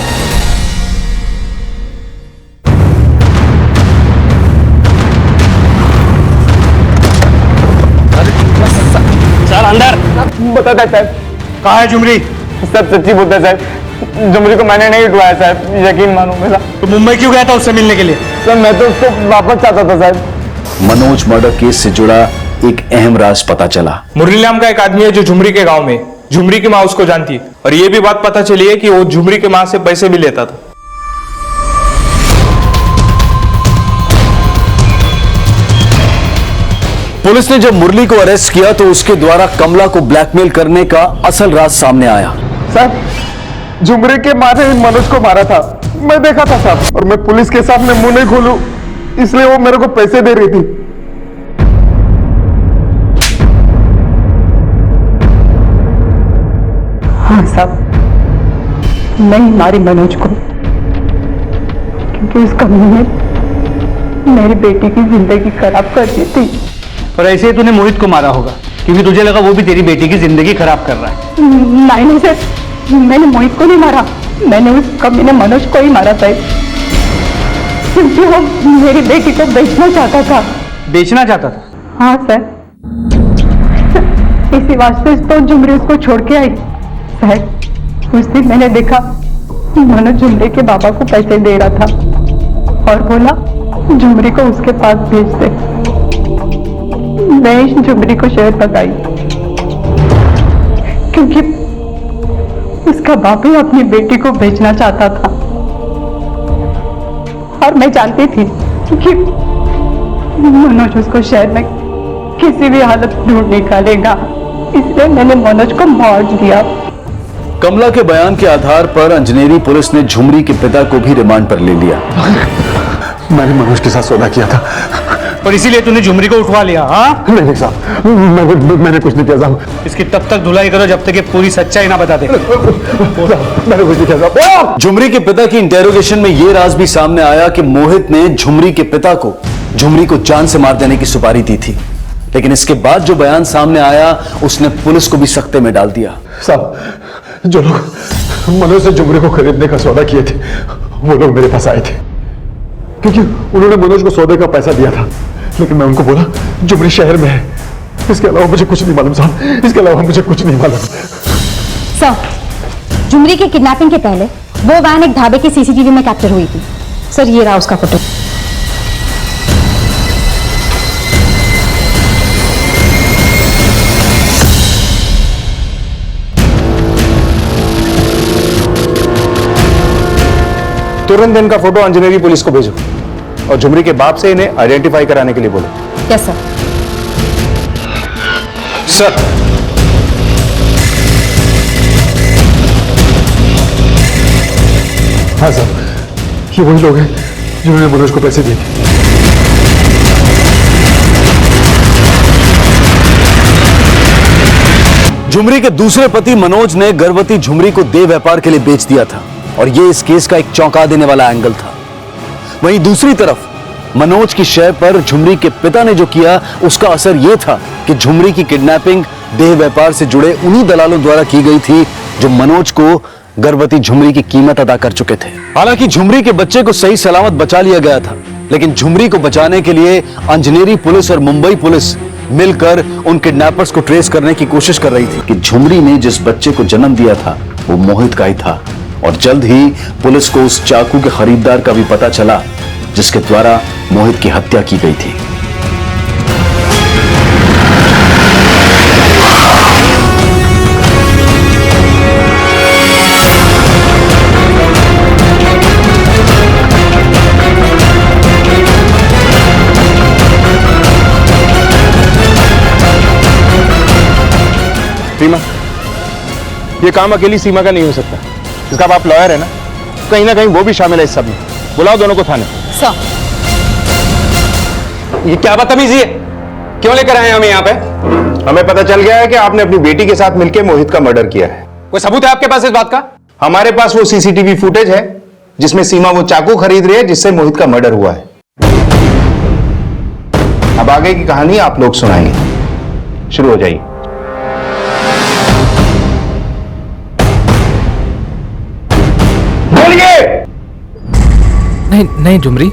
Speaker 1: अंदर
Speaker 7: बता साहब,
Speaker 1: कहाँ है झुमरी?
Speaker 7: सब सच्ची बोलता है साहब, झुमरी को मैंने नहीं उठवाया साहब, यकीन मानो मेरा।
Speaker 1: तो मुंबई क्यों गया था उससे मिलने के लिए?
Speaker 7: सर मैं तो उसको वापस चाहता था साहब।
Speaker 5: मनोज मर्डर केस से जुड़ा एक अहम राज पता चला।
Speaker 17: मुरली नाम का एक आदमी है जो झुमरी के गांव में, झुमरी की माँ उसको जानती है, और ये भी बात पता चली है कि वो झुमरी की माँ से पैसे भी लेता था।
Speaker 5: पुलिस ने जब मुरली को अरेस्ट किया तो उसके द्वारा कमला को ब्लैकमेल करने का असल राज सामने आया।
Speaker 16: साहब, झुमरी के माँ ने मनोज को मारा था, मैं देखा था साहब, और मैं पुलिस के सामने मुंह नहीं खोलूं इसलिए वो मेरे को पैसे दे रही थी।
Speaker 11: हाँ साहब, मैं ही मारी मनोज को, क्योंकि उसका मुंह मेरी बेटी की जिंदगी खराब कर दी थी।
Speaker 1: और ऐसे ही तूने मोहित को मारा होगा क्योंकि तुझे लगा वो भी तेरी बेटी की जिंदगी खराब कर रहा है।
Speaker 11: नहीं सर, मैंने मोहित को नहीं मारा, मैंने उस कमीने मनोज को ही मारा साहब, क्योंकि वो मेरी बेटी को बेचना चाहता था।
Speaker 1: बेचना चाहता था?
Speaker 11: हाँ सर, इसी वास्ते तो झुमरी उसको छोड़ के आई। साहब, उस दिन मैंने देखा मनोज झुमरी के बाबा को पैसे दे रहा था और बोला झुमरी को उसके पास भेज दे। मैं झुमरी को शहर भगाई क्योंकि उसका बाप ही अपनी बेटी को बेचना चाहता था, और मैं जानती थी कि मनोज उसको शहर में किसी भी हालत में ढूंढ निकालेगा, इसलिए मैंने मनोज को मार दिया।
Speaker 5: कमला के बयान के आधार पर अंजनेरी पुलिस ने झुमरी के पिता को भी रिमांड पर ले लिया।
Speaker 12: मैंने मनोज के साथ सौदा किया था
Speaker 1: और इसीलिए तूने झुमरी को उठवा लिया? हाँ
Speaker 12: नहीं साहब, मैंने कुछ नहीं किया साहब।
Speaker 1: इसकी तब तक धुलाई करो जब तक ये पूरी सच्चाई ना बता दे।
Speaker 12: मैंने कुछ नहीं किया साहब।
Speaker 5: झुमरी के पिता की इंटेरोगेशन में यह राज भी सामने आया कि मोहित ने झुमरी के पिता को झुमरी को जान से मार देने की सुपारी दी थी, लेकिन इसके बाद जो बयान सामने आया उसने पुलिस को भी सख्ते में डाल दिया।
Speaker 12: साहब, जो लोग मनोज से झुमरी को खरीदने का सौदा किए थे वो लोग मेरे पास आए थे, क्योंकि उन्होंने मनोज को सौदे का पैसा दिया था, लेकिन मैं उनको बोला झुमरी शहर में है, इसके अलावा मुझे कुछ नहीं मालूम साहब, इसके अलावा मुझे कुछ नहीं मालूम।
Speaker 15: सर, झुमरी की किडनैपिंग के पहले वो वैन एक ढाबे की सीसीटीवी में कैप्चर हुई थी। सर, ये रहा उसका फोटो।
Speaker 6: तुरंत इनका फोटो अंजनेरी पुलिस को भेजो और झुमरी के बाप से इन्हें आइडेंटिफाई कराने के लिए बोलो।
Speaker 15: Yes sir.
Speaker 6: सर,
Speaker 12: हाँ सर, ये वही लोग हैं जिन्होंने मनोज को पैसे दिए थे।
Speaker 5: झुमरी के दूसरे पति मनोज ने गर्भवती झुमरी को देह व्यापार के लिए बेच दिया था और यह इस केस का एक चौंका देने वाला एंगल था। वहीं दूसरी तरफ मनोज की शय पर झुमरी के पिता ने जो किया उसका असर यह था कि झुमरी की किडनैपिंग देह व्यापार से जुड़े उन्हीं दलालों द्वारा की गई थी जो मनोज को गर्भवती झुमरी की कीमत अदा कर चुके थे। हालांकि झुमरी के बच्चे को सही सलामत बचा लिया गया था, लेकिन झुमरी को बचाने के लिए अंजनेरी पुलिस और मुंबई पुलिस मिलकर उन किडनैपर्स को ट्रेस करने की कोशिश कर रही थी कि झुमरी ने जिस बच्चे को जन्म दिया था वो मोहित का ही था। और जल्द ही पुलिस को उस चाकू के खरीदार का भी पता चला जिसके द्वारा मोहित की हत्या की गई थी।
Speaker 6: सीमा, ये काम अकेली सीमा का नहीं हो सकता। इसका बाप लॉयर है ना, कहीं ना कहीं वो भी शामिल है इस सब में। बुलाओ दोनों को थाने।
Speaker 15: सर,
Speaker 10: ये क्या बदतमीजी है? क्यों लेकर आए हमें यहाँ पे?
Speaker 6: हमें पता चल गया है कि आपने अपनी बेटी के साथ मिलकर मोहित का मर्डर किया है।
Speaker 10: कोई सबूत है आपके पास इस बात का?
Speaker 6: हमारे पास वो सीसीटीवी फुटेज है जिसमें सीमा वो चाकू खरीद रही है जिससे मोहित का मर्डर हुआ है। अब आगे की कहानी आप लोग सुनाएंगे। शुरू हो जाइए।
Speaker 14: नहीं नहीं झुमरी,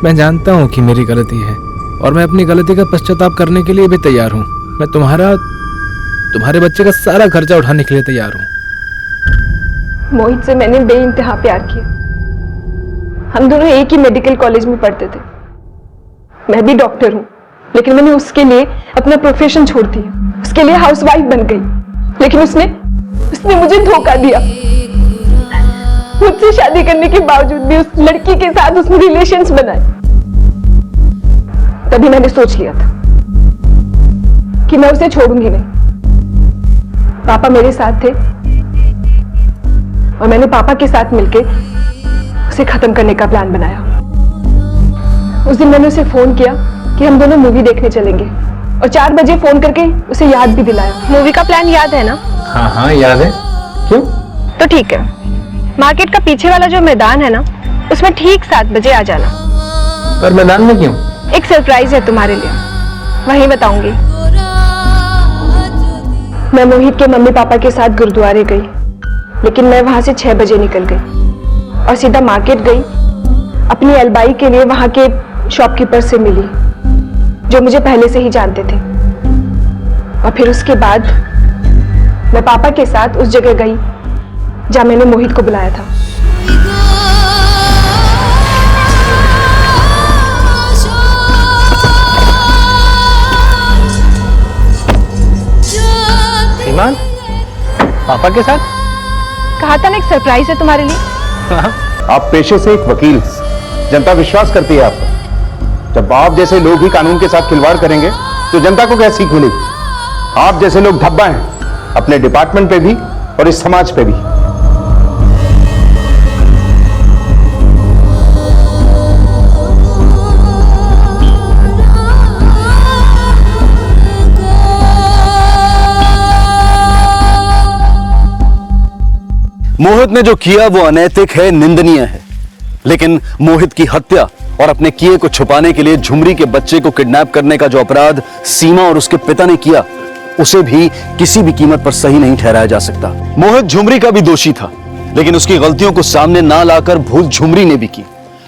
Speaker 14: मैं जानता हूं कि मेरी गलती है और मैं अपनी गलती का पश्चाताप करने के लिए भी तैयार हूं। मैं तुम्हारे बच्चे का सारा खर्चा उठाने के लिए तैयार हूं।
Speaker 9: मोहित से मैंने बेइंतहा प्यार किया। हम दोनों एक ही मेडिकल कॉलेज में पढ़ते थे। मैं भी डॉक्टर हूं, लेकिन मैंने उसके लिए अपना प्रोफेशन छोड़ दिया, उसके लिए हाउसवाइफ बन गई। लेकिन उसने मुझे धोखा दिया। मुझसे शादी करने के बावजूद भी उस लड़की के साथ उसने रिलेशंस बनाए। तभी मैंने सोच लिया था कि मैं उसे छोड़ूंगी नहीं। पापा मेरे साथ थे और मैंने पापा के साथ मिलके उसे खत्म करने का प्लान बनाया। उस दिन मैंने उसे फोन किया कि हम दोनों मूवी देखने चलेंगे और 4 बजे फोन करके उसे याद भी दिलाया। मूवी का प्लान याद है ना?
Speaker 14: हाँ हाँ याद है। क्यों?
Speaker 9: तो ठीक है, मार्केट का पीछे वाला जो मैदान है ना, उसमें ठीक 7 बजे आ जाना।
Speaker 14: पर मैदान में क्यों?
Speaker 9: एक सरप्राइज है तुम्हारे लिए, वहीं बताऊंगी। मैं मोहित के मम्मी पापा के साथ गुरुद्वारे गई, लेकिन मैं वहां से 6 बजे निकल गई और सीधा मार्केट गई। अपनी अलबाई के लिए वहां के शॉपकीपर से मिली जो मुझे पहले से ही जानते थे। और फिर उसके बाद मैं पापा के साथ उस जगह गई जहां मैंने मोहित को बुलाया था।
Speaker 14: ईमान, पापा के साथ?
Speaker 9: कहा था ना एक सरप्राइज है तुम्हारे लिए।
Speaker 6: आप पेशे से एक वकील, जनता विश्वास करती है आप पर। जब आप जैसे लोग ही कानून के साथ खिलवाड़ करेंगे तो तो जनता को क्या सीख मिलेगी? आप जैसे लोग धब्बा हैं अपने डिपार्टमेंट पे भी और इस समाज पे भी।
Speaker 5: मोहित ने जो किया वो अनैतिक है, निंदनीय है, लेकिन मोहित की हत्या और अपने किए को छुपाने के लिए झुमरी के बच्चे को किडनैप करने का जो अपराध सीमा और उसके पिता ने किया, उसे भी किसी भी कीमत पर सही नहीं ठहराया जा सकता। मोहित झुमरी का भी दोषी था, लेकिन उसकी गलतियों को सामने ना लाकर भूल झुमरी ने भी की।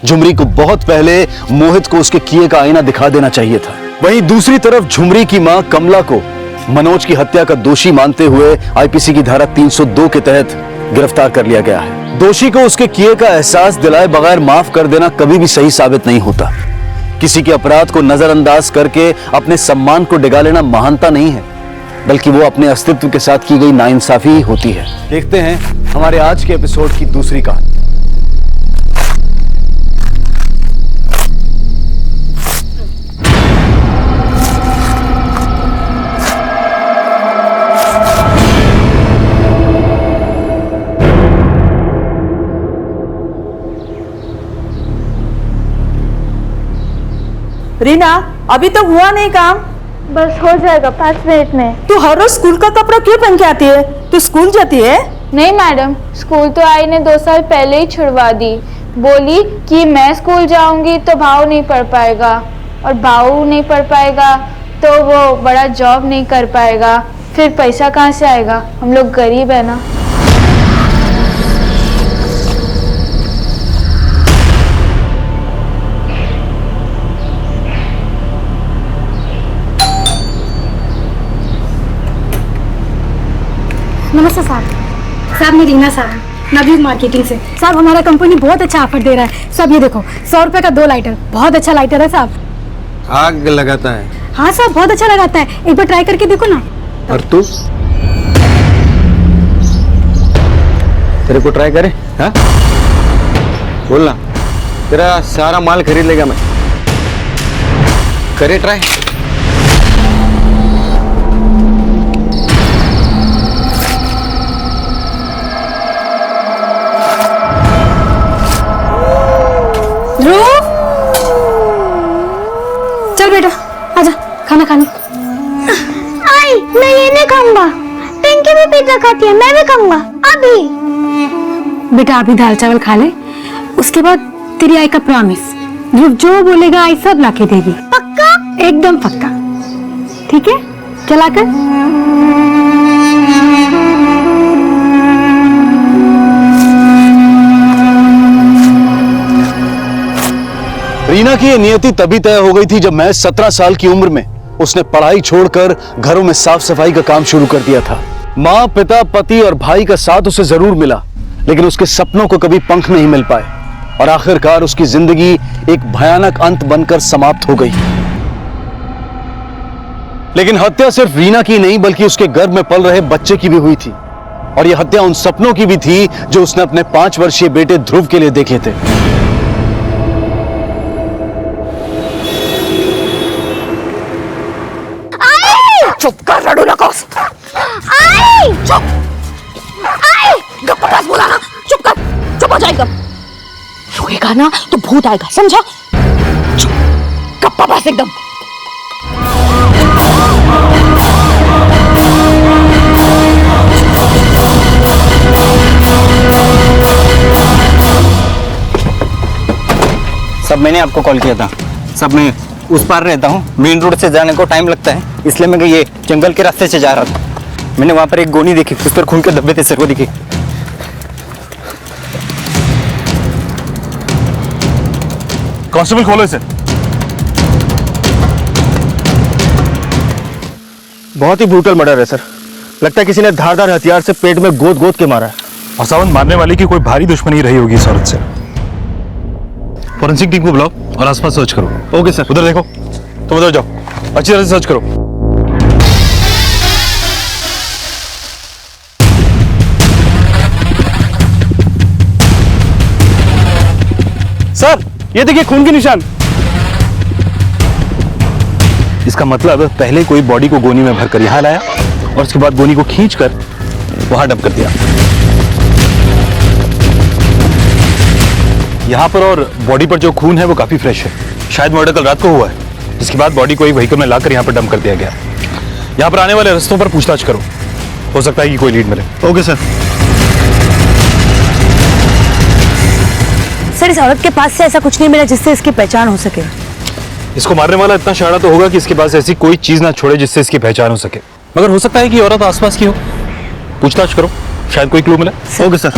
Speaker 5: झुमरी को बहुत पहले मोहित को उसके किए का आईना दिखा देना चाहिए था। वहीं दूसरी तरफ झुमरी की मां कमला को मनोज की हत्या का दोषी मानते हुए आईपीसी की धारा 302 के तहत गिरफ्तार कर लिया गया है। दोषी को उसके किए का एहसास दिलाए बगैर माफ कर देना कभी भी सही साबित नहीं होता। किसी के अपराध को नजरअंदाज करके अपने सम्मान को डिगा लेना महानता नहीं है, बल्कि वो अपने अस्तित्व के साथ की गई नाइंसाफी ही होती है। देखते हैं हमारे आज के एपिसोड की दूसरी कहानी।
Speaker 11: रीना, अभी तक हुआ नहीं काम?
Speaker 9: बस हो जाएगा 5 मिनट में।
Speaker 11: तू हर रोज स्कूल का कपड़ा क्यों पहन के आती है? तू स्कूल जाती है?
Speaker 9: नहीं मैडम, स्कूल तो आई ने 2 साल पहले ही छुड़वा दी। बोली कि मैं स्कूल जाऊंगी तो भाव नहीं पढ़ पाएगा, और भाव नहीं पढ़ पाएगा तो वो बड़ा जॉब नहीं कर पाएगा, फिर पैसा कहाँ से आएगा? हम लोग गरीब है ना।
Speaker 8: नमस्ते साहब, मैं रीना साहब, नवयुग मार्केटिंग से। साहब हमारा कंपनी बहुत अच्छा ऑफर दे रहा है। साहब ये देखो, 100 रुपए का 2 लाइटर, बहुत अच्छा लाइटर है साहब।
Speaker 12: आग लगाता है?
Speaker 8: हाँ साहब, बहुत अच्छा लगाता है, एक बार ट्राई करके देखो ना।
Speaker 12: और तू?
Speaker 2: तेरे को ट्राई करे? हाँ, बोलना, तेरा सारा माल खरीद लेगा मैं। करे ट्राई।
Speaker 8: चल बेटा, आजा खाना खाने।
Speaker 13: आई, मैं ये नहीं खाऊंगा। पिंकी भी पिज्जा खाती है, मैं भी खाऊंगा अभी।
Speaker 8: बेटा अभी दाल चावल खा ले, उसके बाद तेरी आई का प्रॉमिस, ध्रुव जो बोलेगा आई सब लाके देगी।
Speaker 13: पक्का?
Speaker 8: एकदम पक्का। ठीक है, चला कर।
Speaker 5: रीना की ये नियति तभी तय हो गई थी जब मैं 17 साल की उम्र में उसने पढ़ाई छोड़कर घरों में साफ सफाई का काम शुरू कर दिया था। माँ, पिता, पति और भाई का साथ उसे जरूर मिला, लेकिन उसके सपनों को कभी पंख नहीं मिल पाए और आखिरकार उसकी जिंदगी एक भयानक अंत बनकर समाप्त हो गई। लेकिन हत्या सिर्फ रीना की नहीं, बल्कि उसके गर्भ में पल रहे बच्चे की भी हुई थी, और यह हत्या उन सपनों की भी थी जो उसने अपने 5 वर्षीय बेटे ध्रुव के लिए देखे थे।
Speaker 11: चुप कर, लड़ू नकोस।
Speaker 13: आई!
Speaker 11: चुप।
Speaker 13: आई!
Speaker 11: गप्पा बस बोला ना, चुप कर, चुप हो जाएगा। रोएगा ना तो भूत आएगा, समझा? चुप, गप्पा बस एकदम।
Speaker 2: सब मैंने आपको कॉल किया था। सब मैं उस पार रहता हूँ, मेन रोड से जाने को टाइम लगता है, इसलिए मैं ये जंगल के रास्ते से जा रहा था। मैंने वहां पर एक गोनी देखी, उस पर खून के धब्बे थे, सर वो दिखे।
Speaker 6: कांस्टेबल खोलो इसे।
Speaker 14: बहुत ही ब्रूटल मर्डर है सर। लगता है किसी ने धारदार हथियार से पेट में गोद गोद के मारा है।
Speaker 6: और सावन मारने वाले की कोई भारी दुश्मनी रही होगी इस औरत से। फॉरेंसिक टीम को बुलाओ और आसपास सर्च करो।
Speaker 14: Okay sir.
Speaker 6: उधर देखो, तुम उधर जाओ, अच्छी तरह से सर्च करो।
Speaker 1: सर ये देखिए खून के निशान।
Speaker 5: इस इसका मतलब पहले कोई बॉडी को गोनी में भरकर यहां लाया और उसके बाद गोनी को खींचकर वहां डंप कर दिया। यहां पर और बॉडी पर जो खून है वो काफी फ्रेश है। शायद मर्डर कल रात को हुआ है, जिसके बाद बॉडी को एक व्हीकल में लाकर यहां पर डंप कर दिया गया। यहां पर आने वाले रास्तों पर पूछताछ करो, हो सकता है कि कोई लीड मिले।
Speaker 11: Okay sir. सर इस औरत के पास से ऐसा कुछ नहीं मिला जिससे इसकी पहचान हो सके।
Speaker 5: इसको मारने वाला इतना शाना तो होगा कि इसके पास ऐसी कोई चीज ना छोड़े जिससे इसकी पहचान हो सके, मगर हो सकता है कि औरत आसपास की हो। पूछताछ करो, शायद कोई क्लू मिले। Okay sir.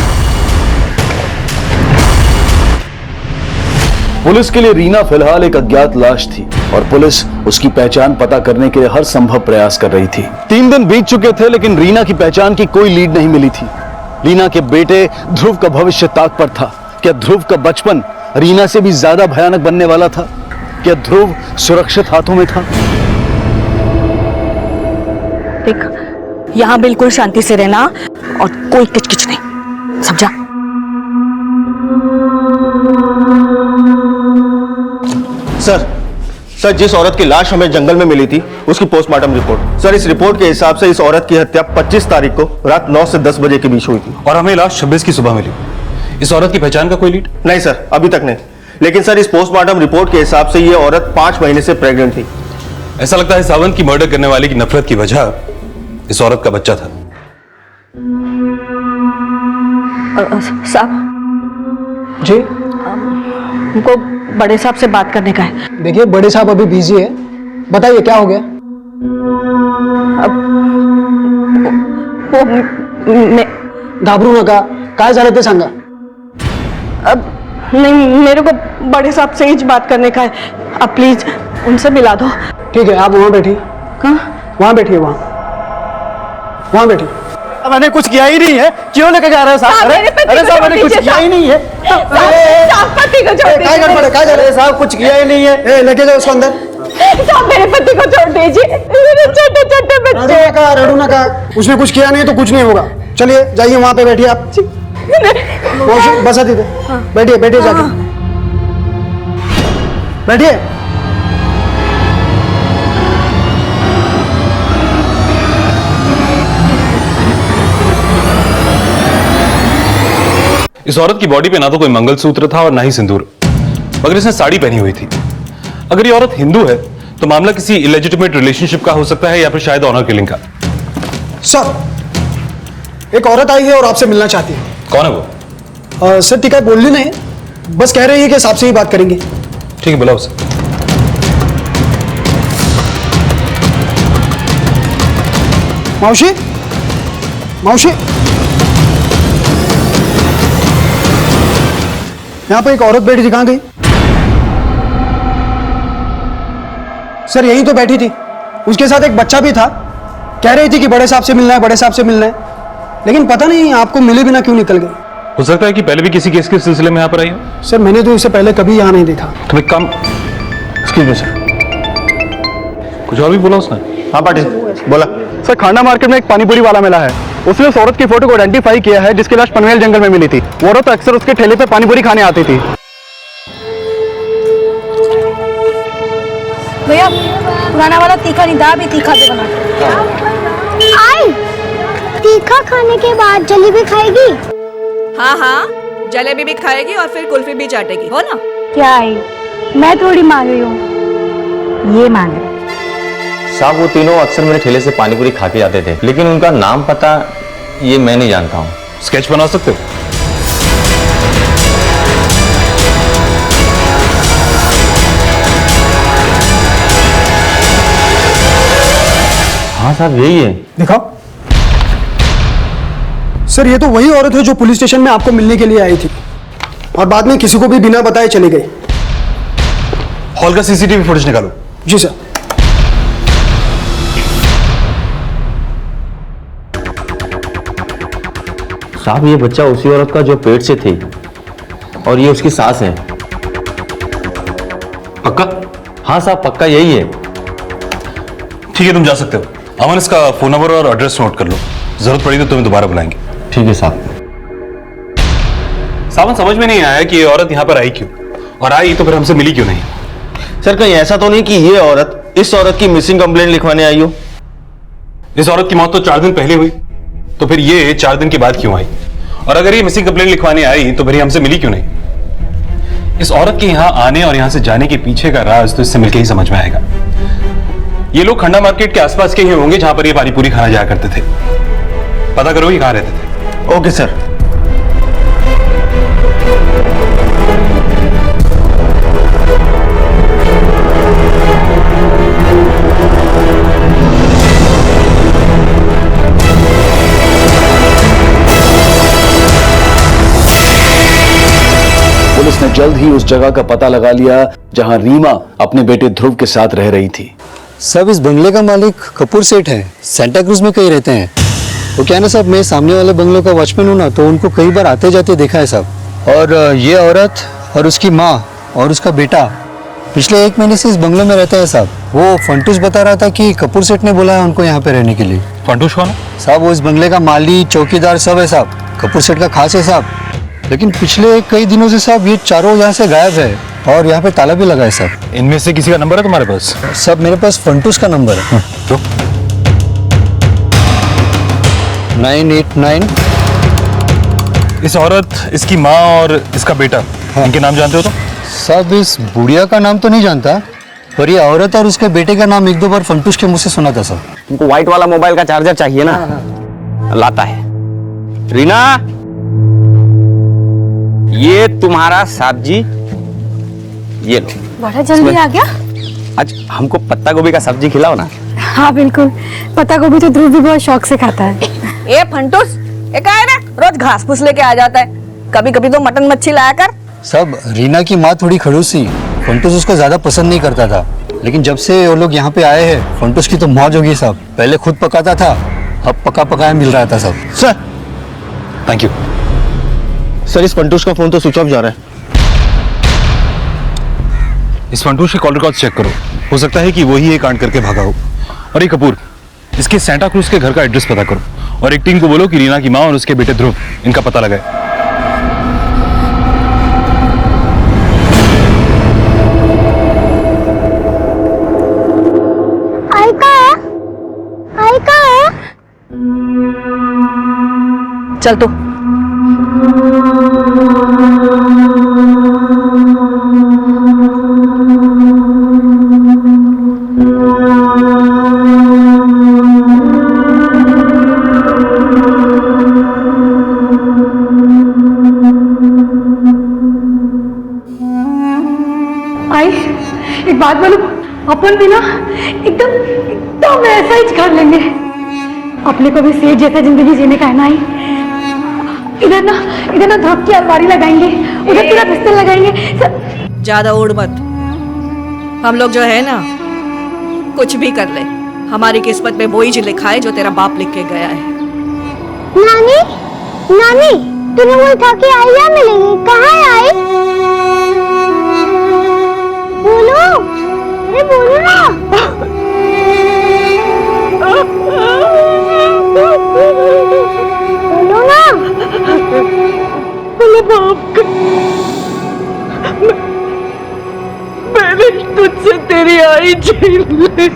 Speaker 5: पुलिस के लिए रीना फिलहाल एक अज्ञात लाश थी और पुलिस उसकी पहचान पता करने के लिए हर संभव प्रयास कर रही थी। 3 दिन बीत चुके थे लेकिन रीना की पहचान की कोई लीड नहीं मिली थी। रीना के बेटे ध्रुव का भविष्य ताक पर था। क्या ध्रुव का बचपन रीना से भी ज्यादा भयानक बनने वाला था? क्या ध्रुव सुरक्षित हाथों में था?
Speaker 11: देख, यहाँ बिल्कुल शांति से रहना और कोई किचकिच नहीं, समझा?
Speaker 18: सर जिस औरत की लाश हमें जंगल में मिली थी उसकी पोस्टमार्टम रिपोर्ट। सर इस रिपोर्ट के हिसाब से इस औरत की हत्या 25 तारीख को रात 9 से 10 बजे के बीच हुई थी
Speaker 5: और हमें लाश 26 की सुबह मिली। इस औरत की पहचान का कोई लीड?
Speaker 18: नहीं सर, अभी तक नहीं। लेकिन सर इस पोस्टमार्टम रिपोर्ट के हिसाब से ये औरत 5 महीने से प्रेग्नेंट थी।
Speaker 5: ऐसा लगता है सावंत की मर्डर करने वाले की नफरत की वजह इस औरत का बच्चा था।
Speaker 11: साहब जी, हमको बड़े साहब से बात करने का है।
Speaker 12: देखिए बड़े साहब अभी बिजी है, बताइए क्या हो गया? घाबरू नका, काय झालं ते सांगा।
Speaker 11: अब नहीं, मेरे को बड़े साहब से ही बात करने का है, आप प्लीज उनसे मिला दो।
Speaker 12: ठीक है, आप वहां बैठिए। कहाँ? वहां बैठिए, वहां बैठिए।
Speaker 18: मैंने कुछ किया ही नहीं है, क्यों लेके जा रहे हो साहब? अरे साहब मैंने कुछ किया ही नहीं है। साहब कुछ किया ही नहीं है।
Speaker 12: लेके जाओ उसको अंदर।
Speaker 11: साहब मेरे पति को छोड़ दीजिए, मेरे छोटे छोटे बच्चे।
Speaker 12: रड़ू नका, उसने कुछ किया नहीं तो कुछ नहीं होगा। चलिए जाइए वहां पे बैठिए आप। बसा दीजिए, बैठिए बैठिए जाके बैठिए।
Speaker 5: इस औरत की बॉडी पे ना तो कोई मंगलसूत्र था और ना ही सिंदूर, मगर इसने साड़ी पहनी हुई थी। अगर ये औरत हिंदू है तो मामला किसी इलेजिटिमेट रिलेशनशिप का हो सकता है या फिर शायद ऑनर किलिंग का।
Speaker 12: सर एक औरत आई है और आपसे मिलना चाहती है।
Speaker 5: कौन है वो?
Speaker 12: सर टीका बोलनी नहीं, बस कह रही है कि साहब से ही बात करेंगे।
Speaker 5: ठीक है, बुलाओ उसे।
Speaker 12: मौसी, मौसी, यहां पर एक औरत बैठी थी, कहां गई? सर यही तो बैठी थी, उसके साथ एक बच्चा भी था। कह रही थी कि बड़े साहब से मिलना है, बड़े साहब से मिलना है, लेकिन पता नहीं आपको मिले बिना क्यों निकल गए।
Speaker 5: हो सकता है कि पहले भी किसी केस के सिलसिले में यहाँ पर आई हो।
Speaker 12: सर मैंने तो इसे पहले कभी यहाँ नहीं देखा।
Speaker 5: तुम एक काम, एक्सक्यूज मी सर, कुछ और भी बोला उसने?
Speaker 18: हाँ पाटिल बोला।
Speaker 19: सर खांडा मार्केट में एक पानीपुरी वाला मिला है, उसने उस औरत की फोटो को आइडेंटिफाई किया है जिसकी लाश पनवेल जंगल में मिली थी। वो औरत अक्सर उसके ठेले पे पानीपुरी खाने आती थी।
Speaker 11: भैया पुराना वाला तीखा नहीं था, अभी तीखा दे बना।
Speaker 13: आई तीखा खाने के बाद जलेबी खाएगी?
Speaker 20: हाँ हाँ, जलेबी भी खाएगी और फिर कुल्फी भी चाटेगी, हो ना?
Speaker 11: क्या आई, मैं थोड़ी मांग रही हूँ, ये मांग रही।
Speaker 2: साहब वो तीनों अक्सर मेरे ठेले से पानीपुरी खा के जाते थे, लेकिन उनका नाम पता ये मैं नहीं जानता हूँ।
Speaker 5: स्केच बना सकते हो?
Speaker 2: हाँ साहब यही है।
Speaker 12: दिखाओ। सर ये तो वही औरत है जो पुलिस स्टेशन में आपको मिलने के लिए आई थी और बाद में किसी को भी बिना बताए चली गई।
Speaker 5: हॉल का सीसीटीवी फुटेज निकालो।
Speaker 12: जी सर।
Speaker 2: साहब ये बच्चा उसी औरत का जो पेट से थी और ये उसकी सास है।
Speaker 5: पक्का?
Speaker 2: हाँ साहब पक्का यही है।
Speaker 5: ठीक है तुम जा सकते हो। अमन इसका फोन नंबर और एड्रेस नोट कर लो, जरूरत पड़ी तो तुम्हें दोबारा बुलाएंगे।
Speaker 2: ठीक है साहब।
Speaker 5: सावन समझ में नहीं आया कि ये औरत यहाँ पर आई क्यों, और आई तो फिर हमसे मिली क्यों नहीं?
Speaker 18: सर कहीं ऐसा तो नहीं कि ये औरत इस औरत की मिसिंग कंप्लेंट लिखवाने आई हो?
Speaker 6: इस औरत की मौत तो 4 दिन पहले हुई, तो फिर ये 4 दिन के बाद क्यों आई? और अगर ये मिसिंग कंप्लेंट लिखवाने आई तो फिर ये हमसे मिली क्यों नहीं? इस औरत के यहां आने और यहां से जाने के पीछे का राज तो इससे मिलकर ही समझ में आएगा। ये लोग खंडा मार्केट के आसपास के ही होंगे जहां पर ये पानी पूरी खाना जाया करते थे। पता करो ये कहां रहते थे।
Speaker 18: Okay sir.
Speaker 5: पुलिस ने जल्द ही उस जगह का पता लगा लिया जहां रीमा अपने बेटे ध्रुव के साथ रह रही थी।
Speaker 12: सब इस बंगले का मालिक कपूर सेठ है, सेंटा क्रूज में कहीं रहते हैं। वो क्या है ना साहब, मैं सामने वाले बंगलों का वॉचमैन हूँ ना, तो उनको कई बार आते जाते देखा है साहब। और ये औरत और उसकी माँ और उसका बेटा पिछले 1 महीने से इस बंगलों में रहता है साहब। वो फंटूस बता रहा था कि कपूर सेठ ने बोला है उनको यहाँ पे रहने के लिए।
Speaker 6: फंटूस कौन है
Speaker 12: साहब? वो इस बंगले का माली, चौकीदार सब है साहब। कपूर सेठ का खास है साहब। लेकिन पिछले कई दिनों से साहब ये चारों यहाँ से गायब है और यहाँ पे ताला भी लगा है साहब।
Speaker 6: इनमें से किसी का नंबर है तुम्हारे पास?
Speaker 12: सब मेरे पास फंटूस का नंबर है।
Speaker 6: तो
Speaker 12: 989।
Speaker 6: इस औरत, इसकी माँ और इसका बेटा, इनके नाम जानते हो तो?
Speaker 12: साहब इस बुढ़िया का नाम तो नहीं जानता, पर ये औरत और उसके बेटे का नाम 1-2 बार फंटूस के मुंह से सुना था साहब।
Speaker 2: तुमको व्हाइट वाला मोबाइल का चार्जर चाहिए ना? लाता है। रीना, ये तुम्हारा सब्जी, ये लो।
Speaker 8: बड़ा जल्दी आ गया।
Speaker 2: आज हमको पत्ता गोभी का सब्जी खिलाओ ना।
Speaker 8: हाँ बिल्कुल, पत्ता गोभी तो ध्रुव भी बहुत शौक से खाता है।
Speaker 20: ए फंटूस, ये क्या है ना, रोज घास फूस लेके आ जाता है। कभी कभी तो मटन मच्छी लाया कर।
Speaker 12: सब रीना की माँ थोड़ी खड़ूस थी, फंटूस उसको ज्यादा पसंद नहीं करता था। लेकिन जब से वो लोग यहाँ पे आए हैं, फंटूस की तो मौज होगी साहब। पहले खुद पकाता था, अब पका पकाया मिल रहा था सब।
Speaker 18: Sir
Speaker 6: thank you.
Speaker 18: सर इस फंटूस का फोन तो स्विच ऑफ जा रहा है।
Speaker 6: इस फंटूस के कॉल रिकॉर्ड चेक करो, हो सकता है कि वही ये कांड करके भागा हो। और ये कपूर, इसके सेंटा क्रूज के घर का एड्रेस पता करो और एक टीम को बोलो कि रीना की माँ और उसके बेटे ध्रुव, इनका पता लगाए।
Speaker 20: चल तो।
Speaker 8: आई एक बात बोलूं, अपन भी ना एकदम ऐसा ही कर लेंगे। अपने को भी सेठ जैसा जिंदगी जीने का है ना। इधर ना ध्रुव की अलमारी लगाएंगे, उधर पूरा बिस्तर लगाएंगे।
Speaker 20: ज्यादा उड़ मत। हम लोग जो है ना, कुछ भी कर ले, हमारी किस्मत में वही जो लिखा है जो तेरा बाप लिख के गया है।
Speaker 13: नानी, नानी, तुम्हें वो उठा के आई या मिलेगी? कहाँ है आई? बोलो, अरे बोलो ना। बोलो ना।
Speaker 11: बोलो बाप का, मैंने तुझसे तेरी आई छीन ली।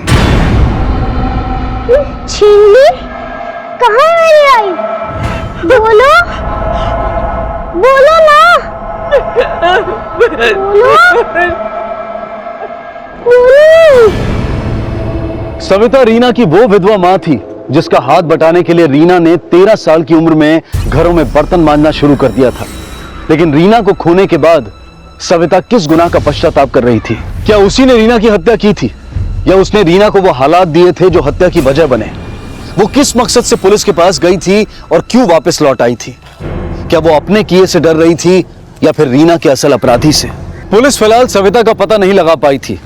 Speaker 13: छीन ली? कहाँ है मेरी आई? बोलो, बोलो ना। बोलो।
Speaker 5: सविता रीना की वो विधवा मां थी जिसका हाथ बटाने के लिए रीना ने 13 साल की उम्र में घरों में बर्तन मांजना शुरू कर दिया था। लेकिन रीना को खोने के बाद सविता किस गुनाह का पश्चाताप कर रही थी? क्या उसी ने रीना की हत्या की थी या उसने रीना को वो हालात दिए थे जो हत्या की वजह बने? वो किस मकसद से पुलिस के पास गई थी और क्यों वापस लौट आई थी? क्या वो अपने किए से डर रही थी या फिर रीना के असल अपराधी से? पुलिस फिलहाल सविता का पता नहीं लगा पाई थी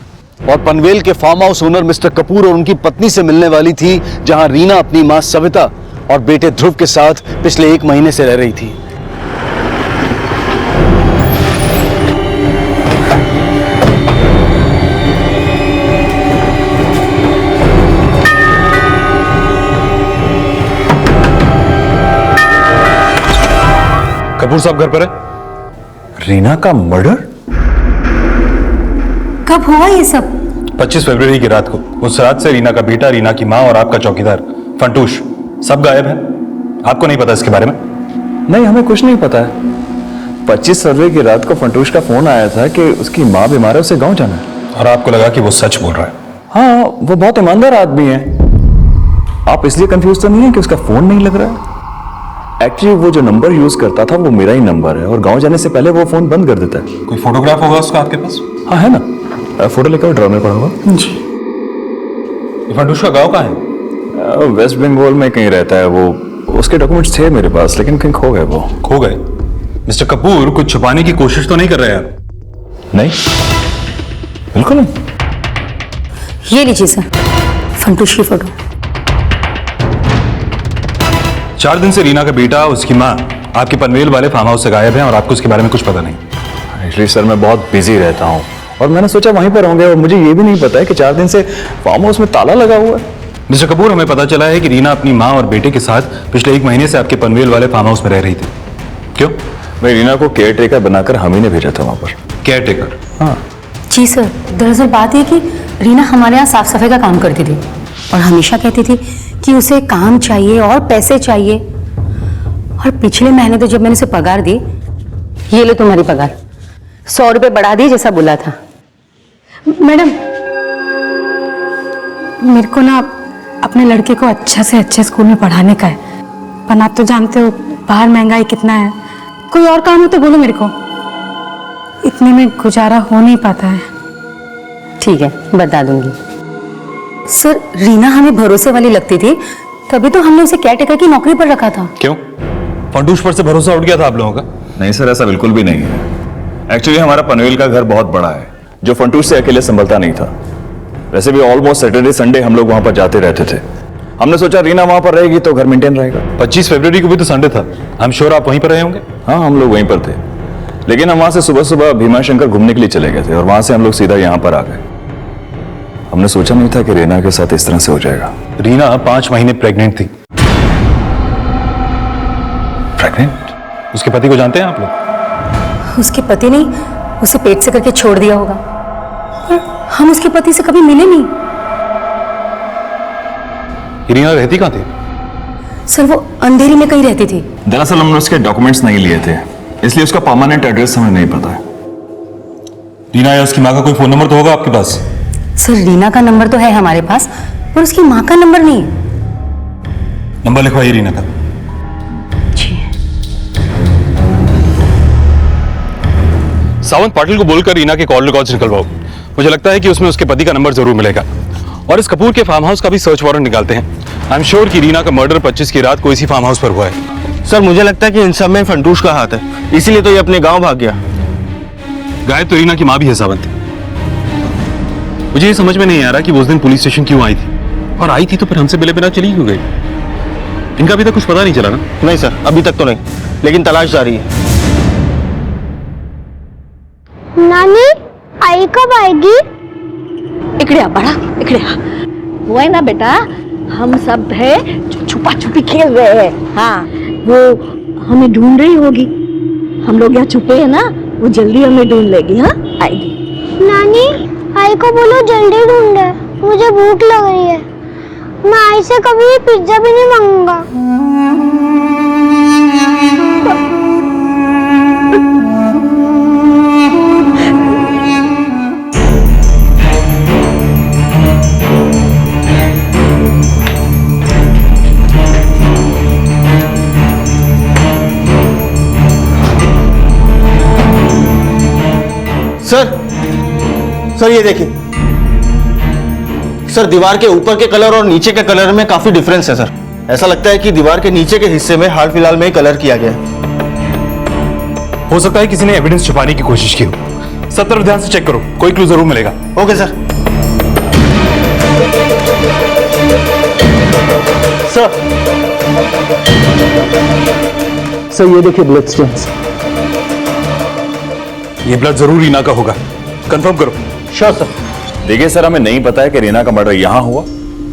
Speaker 5: और पनवेल के farm house owner Mr Kapoor और उनकी पत्नी से मिलने वाली थी, जहां रीना अपनी मां सविता और बेटे ध्रुव के साथ पिछले 1 महीने से रह रही थी।
Speaker 6: कपूर साहब घर पर है?
Speaker 5: रीना का मर्डर?
Speaker 8: कब हुआ ये सब?
Speaker 6: 25 फरवरी की रात को, उस रात से रीना का बेटा, रीना की माँ और आपका चौकीदार फंटूश सब गायब है। आपको नहीं पता इसके बारे में?
Speaker 2: नहीं, हमें कुछ नहीं पता है। 25 फरवरी की रात को फंटूश का फोन आया था कि उसकी माँ बीमार है, उसे गांव जाना है।
Speaker 6: और आपको लगा कि वो सच बोल रहा है?
Speaker 2: हाँ, वो बहुत ईमानदार आदमी है। आप इसलिए कंफ्यूज तो नहीं है कि उसका फोन नहीं लग रहा है? एक्चुअली वो जो नंबर यूज करता था वो मेरा ही नंबर है, और गांव जाने से पहले वो फोन बंद कर देता है।
Speaker 6: कोई फोटोग्राफ होगा उसका आपके पास?
Speaker 2: हाँ है ना, फोटो लेकर ड्रॉ में पड़ा होगा।
Speaker 6: जी। फंटूश का गांव कहाँ है?
Speaker 2: वेस्ट बंगाल में कहीं रहता है वो। उसके डॉक्यूमेंट्स थे मेरे पास, लेकिन कहीं खो गए वो।
Speaker 6: खो गए? मिस्टर कपूर कुछ छुपाने की कोशिश तो नहीं कर रहे यार?
Speaker 2: नहीं, बिल्कुल नहीं।
Speaker 15: ये लीजिए सर, फंटूश की फोटो।
Speaker 6: 4 दिन से रीना का बेटा, उसकी माँ आपके पनवेल वाले फार्म हाउस से गायब है और आपको उसके बारे में कुछ पता नहीं।
Speaker 2: एक्चुअली सर मैं बहुत बिजी रहता हूँ, और मैंने सोचा वहीं पर होंगे, और मुझे ये भी नहीं पता है कि 4 दिन से फार्म हाउस में ताला लगा हुआ है।
Speaker 6: मिस्टर कपूर, हमें पता चला है कि रीना अपनी माँ और बेटे के साथ पिछले 1 महीने से आपके पनवेल वाले फार्म हाउस में रह रही थी। क्यों?
Speaker 2: मैं रीना को केयर टेकर बनाकर हम ही ने भेजा था वहां पर।
Speaker 6: Care taker?
Speaker 2: हाँ
Speaker 15: जी सर, दरअसल बात यह कि रीना हमारे यहाँ साफ सफाई का काम करती थी और हमेशा कहती थी कि उसे काम चाहिए और पैसे चाहिए। और पिछले महीने तो जब मैंने उसे पगार दी, ये लो तुम्हारी पगार, 100 रुपए बढ़ा दी जैसा बोला था।
Speaker 8: मैडम, मेरे को ना अपने लड़के को अच्छा से अच्छे स्कूल में पढ़ाने का है, पर आप तो जानते हो बाहर महंगाई कितना है। कोई और काम हो तो बोलो मेरे को, इतने में गुजारा हो नहीं पाता है।
Speaker 15: ठीक है, बता दूंगी। सर, रीना हमें भरोसे वाली लगती थी, तभी तो हमने उसे केयरटेकर की नौकरी पर रखा था।
Speaker 6: क्यों? फंटूश पर से भरोसा उठ गया था आप लोगों का?
Speaker 2: नहीं सर, ऐसा बिल्कुल भी नहीं है। एक्चुअली हमारा पनवेल का घर बहुत बड़ा है, जो फंटूश से अकेले संभलता नहीं था। वैसे भी ऑलमोस्ट सैटरडे संडे हम लोग वहां पर जाते रहते थे। हमने सोचा रीना वहां पर रहेगी तो घर मेंटेन रहेगा।
Speaker 6: 25 फरवरी को भी तो संडे था, हम श्योर आप वहीं पर रहे होंगे?
Speaker 2: हाँ, हम लोग वहीं पर थे, लेकिन हम वहां से सुबह सुबह भीमा शंकर घूमने के लिए चले गए थे, और वहां से हम लोग सीधा यहाँ पर आ गए। हमने सोचा नहीं था कि रीना के साथ इस तरह से हो जाएगा।
Speaker 6: रीना 5 महीने प्रेग्नेंट थी।
Speaker 2: प्रेग्नेंट?
Speaker 6: उसके पति को जानते हैं आप लोग?
Speaker 15: उसके पति नहीं, उसे पेट से करके छोड़ दिया होगा, पर हम उसके पति से कभी मिले नहीं।
Speaker 6: रीना रहती कहाँ थी?
Speaker 15: सर, वो अंधेरी में कहीं रहती थी।
Speaker 2: दरअसल हमने उसके डॉक्यूमेंट्स नहीं लिए थे, इसलिए उसका परमानेंट एड्रेस हमें नहीं पता है।
Speaker 6: रीना या उसकी माँ का कोई फोन नंबर तो होगा आपके पास?
Speaker 15: सर, रीना का नंबर तो है हमारे पास, पर उसकी माँ का नंबर नहीं है।
Speaker 6: नंबर लिखवाइए रीना का। सावंत पाटिल को बोलकर रीना के कॉल रिकॉर्ड्स निकलवाओ। मुझे लगता है कि उसमें उसके पति का नंबर जरूर मिलेगा। और इस कपूर के फार्म हाउस का भी सर्च वारंट निकालते हैं। आई एम श्योर कि रीना का मर्डर 25 की रात को इसी फार्म हाउस पर हुआ है।
Speaker 18: सर, मुझे लगता है कि इन सब में फंटूश का हाथ है, इसीलिए तो ये अपने गांव भाग गया।
Speaker 6: गायब तो रीना की माँ भी है सावंत। मुझे ये समझ में नहीं आ रहा कि वो उस दिन पुलिस स्टेशन क्यों आई थी, और आई थी तो फिर हमसे मिले बिना चली क्यों गई? इनका अभी तक कुछ पता नहीं चला ना?
Speaker 18: नहीं सर, अभी तक तो नहीं, लेकिन तलाश जारी है।
Speaker 13: नानी, आई कब आएगी?
Speaker 11: इकड़े आ बड़ा, इकड़े आ। वो है ना बेटा, हम सब है जो छुपा छुपी खेल रहे हैं। हाँ, वो हमें ढूंढ रही होगी। हम लोग यहाँ छुपे हैं ना, वो जल्दी हमें ढूंढ लेगी। हाँ, आएगी।
Speaker 13: नानी, आई को बोलो जल्दी ढूंढे, मुझे भूख लग रही है। मैं आई से कभी पिज्जा भी नहीं मांगूंगा।
Speaker 18: सर ये देखिए सर, दीवार के ऊपर के कलर और नीचे के कलर में काफी डिफरेंस है सर। ऐसा लगता है कि दीवार के नीचे के हिस्से में हाल फिलहाल में ही कलर किया गया है।
Speaker 6: हो सकता है किसी ने एविडेंस छुपाने की कोशिश की हो। सब तरफ ध्यान से चेक करो, कोई क्लू जरूर मिलेगा।
Speaker 18: Okay sir.
Speaker 19: सर ये देखिए ब्लड स्टेन्स।
Speaker 6: ये ब्लड जरूर रीना का होगा, कंफर्म करो।
Speaker 19: Sure sir.
Speaker 2: देखिए सर, हमें नहीं पता है कि रीना का मर्डर यहां हुआ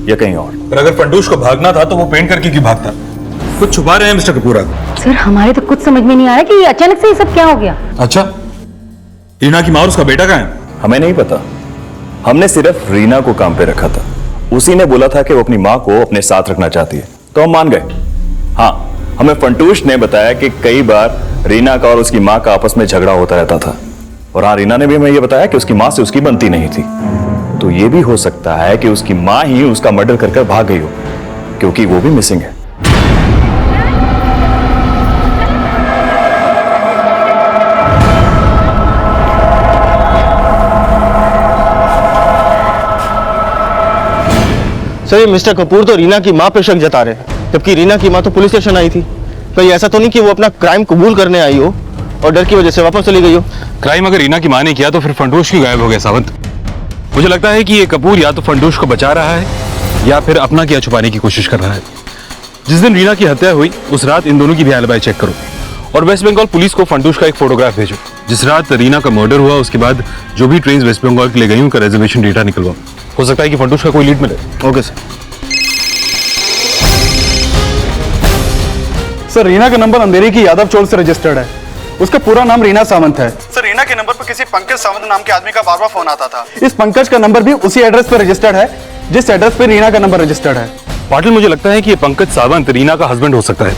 Speaker 2: या कहीं और।
Speaker 6: पर अगर फंटूश को भागना था तो वो पेंट करके क्यों भागता? कुछ छुपा रहे हैं मिस्टर कपूर आप।
Speaker 15: सर, हमारे तो कुछ समझ में नहीं आ रहा कि ये अचानक से ये सब क्या हो गया।
Speaker 6: अच्छा, रीना की माँ और उसका बेटा कहाँ है?
Speaker 2: हमें नहीं पता।
Speaker 6: हमने सिर्फ रीना को काम पे रखा था। उसी ने बोला था कि वो अपनी माँ को अपने साथ रखना चाहती है, तो हम मान गए। हाँ, हमें फंटूश ने बताया कि कई बार रीना का और उसकी माँ का आपस में झगड़ा होता रहता था। और हाँ, रीना ने भी हमें यह बताया कि उसकी माँ से उसकी बनती नहीं थी। तो यह भी हो सकता है कि उसकी माँ ही उसका मर्डर कर भाग गई हो, क्योंकि वो भी मिसिंग है।
Speaker 18: सर, ये मिस्टर कपूर तो रीना की माँ पे शक जता रहे हैं, जबकि रीना की माँ तो पुलिस स्टेशन आई थी। कहीं ऐसा तो नहीं कि वो अपना क्राइम कबूल करने आई हो और डर की वजह से वापस चली गई हो?
Speaker 21: क्राइम अगर रीना की माँ ने किया तो फिर फंटूश क्यों गायब हो गया सावंत? मुझे लगता है कि ये कपूर या तो फंटूश को बचा रहा है या फिर अपना क्या छुपाने की कोशिश कर रहा है। जिस दिन रीना की हत्या हुई उस रात इन दोनों की भी एलिबाई चेक करो और वेस्ट बंगाल पुलिस को फंटूश का एक फोटोग्राफ भेजो। जिस रात रीना का मर्डर हुआ उसके बाद जो भी ट्रेन वेस्ट बंगाल के लिए गई उनका रिजर्वेशन डेटा निकलवाओ। हो सकता है कि फंटूश का कोई लीड मिले।
Speaker 18: Okay sir.
Speaker 19: सर, रीना का नंबर अंधेरी की यादव चौल से रजिस्टर्ड है। उसका पूरा नाम रीना सावंत है।
Speaker 22: सर, रीना के नंबर पर किसी पंकज सावंत नाम के आदमी का बार बार फोन आता था।
Speaker 19: इस पंकज का नंबर भी उसी एड्रेस पर रजिस्टर्ड है जिस एड्रेस पर रीना का नंबर रजिस्टर्ड है।
Speaker 21: पाटिल, मुझे लगता है कि ये पंकज सावंत रीना का हस्बैंड हो सकता है।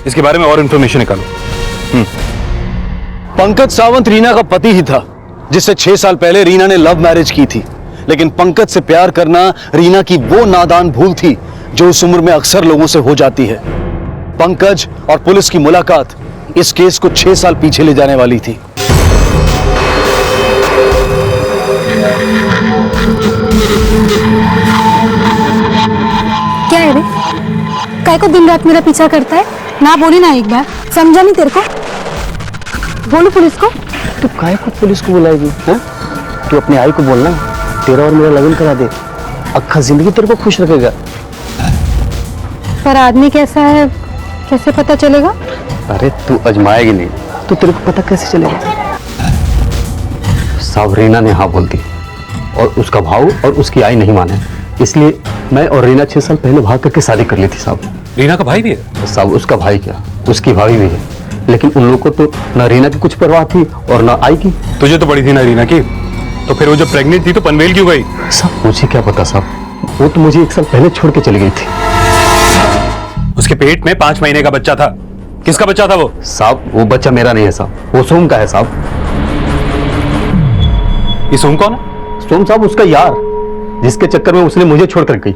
Speaker 21: इसके बारे में और इंफॉर्मेशन निकालो।
Speaker 5: पंकज सावंत रीना का पति ही था, जिससे 6 साल पहले रीना ने लव मैरिज की थी। लेकिन पंकज से प्यार करना रीना की वो नादान भूल थी जो उस उम्र में अक्सर लोगों से हो जाती है। पंकज और पुलिस की मुलाकात इस केस को 6 साल पीछे ले जाने वाली थी।
Speaker 8: क्या है रे? काय को दिन रात मेरा पीछा करता है? ना बोली ना एक बार, समझा नहीं तेरे को? बोलो पुलिस को।
Speaker 1: तू काय को पुलिस को बुलाएगी? तू अपनी आई को बोलना, तेरा और मेरा लगन करा दे, अक्खा जिंदगी तेरे को खुश रखेगा।
Speaker 8: पर आदमी कैसा है कैसे पता चलेगा?
Speaker 1: अरे तू अजमाएगी नहीं तो तेरे को पता कैसे चलेगा? साहब, रीना ने हाँ बोल दी और उसका भाव और उसकी आई नहीं माने, इसलिए मैं और रीना 6 साल पहले भाग करके शादी कर ली थी साहब।
Speaker 21: रीना का भाई भी है?
Speaker 1: साहब, उसका भाई क्या, उसकी भाभी भी है, लेकिन उन लोगों को तो ना रीना की कुछ परवाह थी और ना आई की।
Speaker 21: तुझे तो पड़ी थी ना रीना की, तो फिर वो जब प्रेग्नेंट थी तो पनवेल क्यों गई?
Speaker 1: साहब, मुझे क्या पता साहब, वो तो मुझे 1 साल पहले छोड़ के चली गई थी।
Speaker 21: उसके पेट में 5 महीने का बच्चा था। किसका बच्चा था वो?
Speaker 1: साहब, वो बच्चा मेरा नहीं है साहब, वो सोम का है साहब।
Speaker 21: ये सोम कौन है?
Speaker 1: सोम साहब उसका यार, जिसके चक्कर में उसने मुझे छोड़कर गई।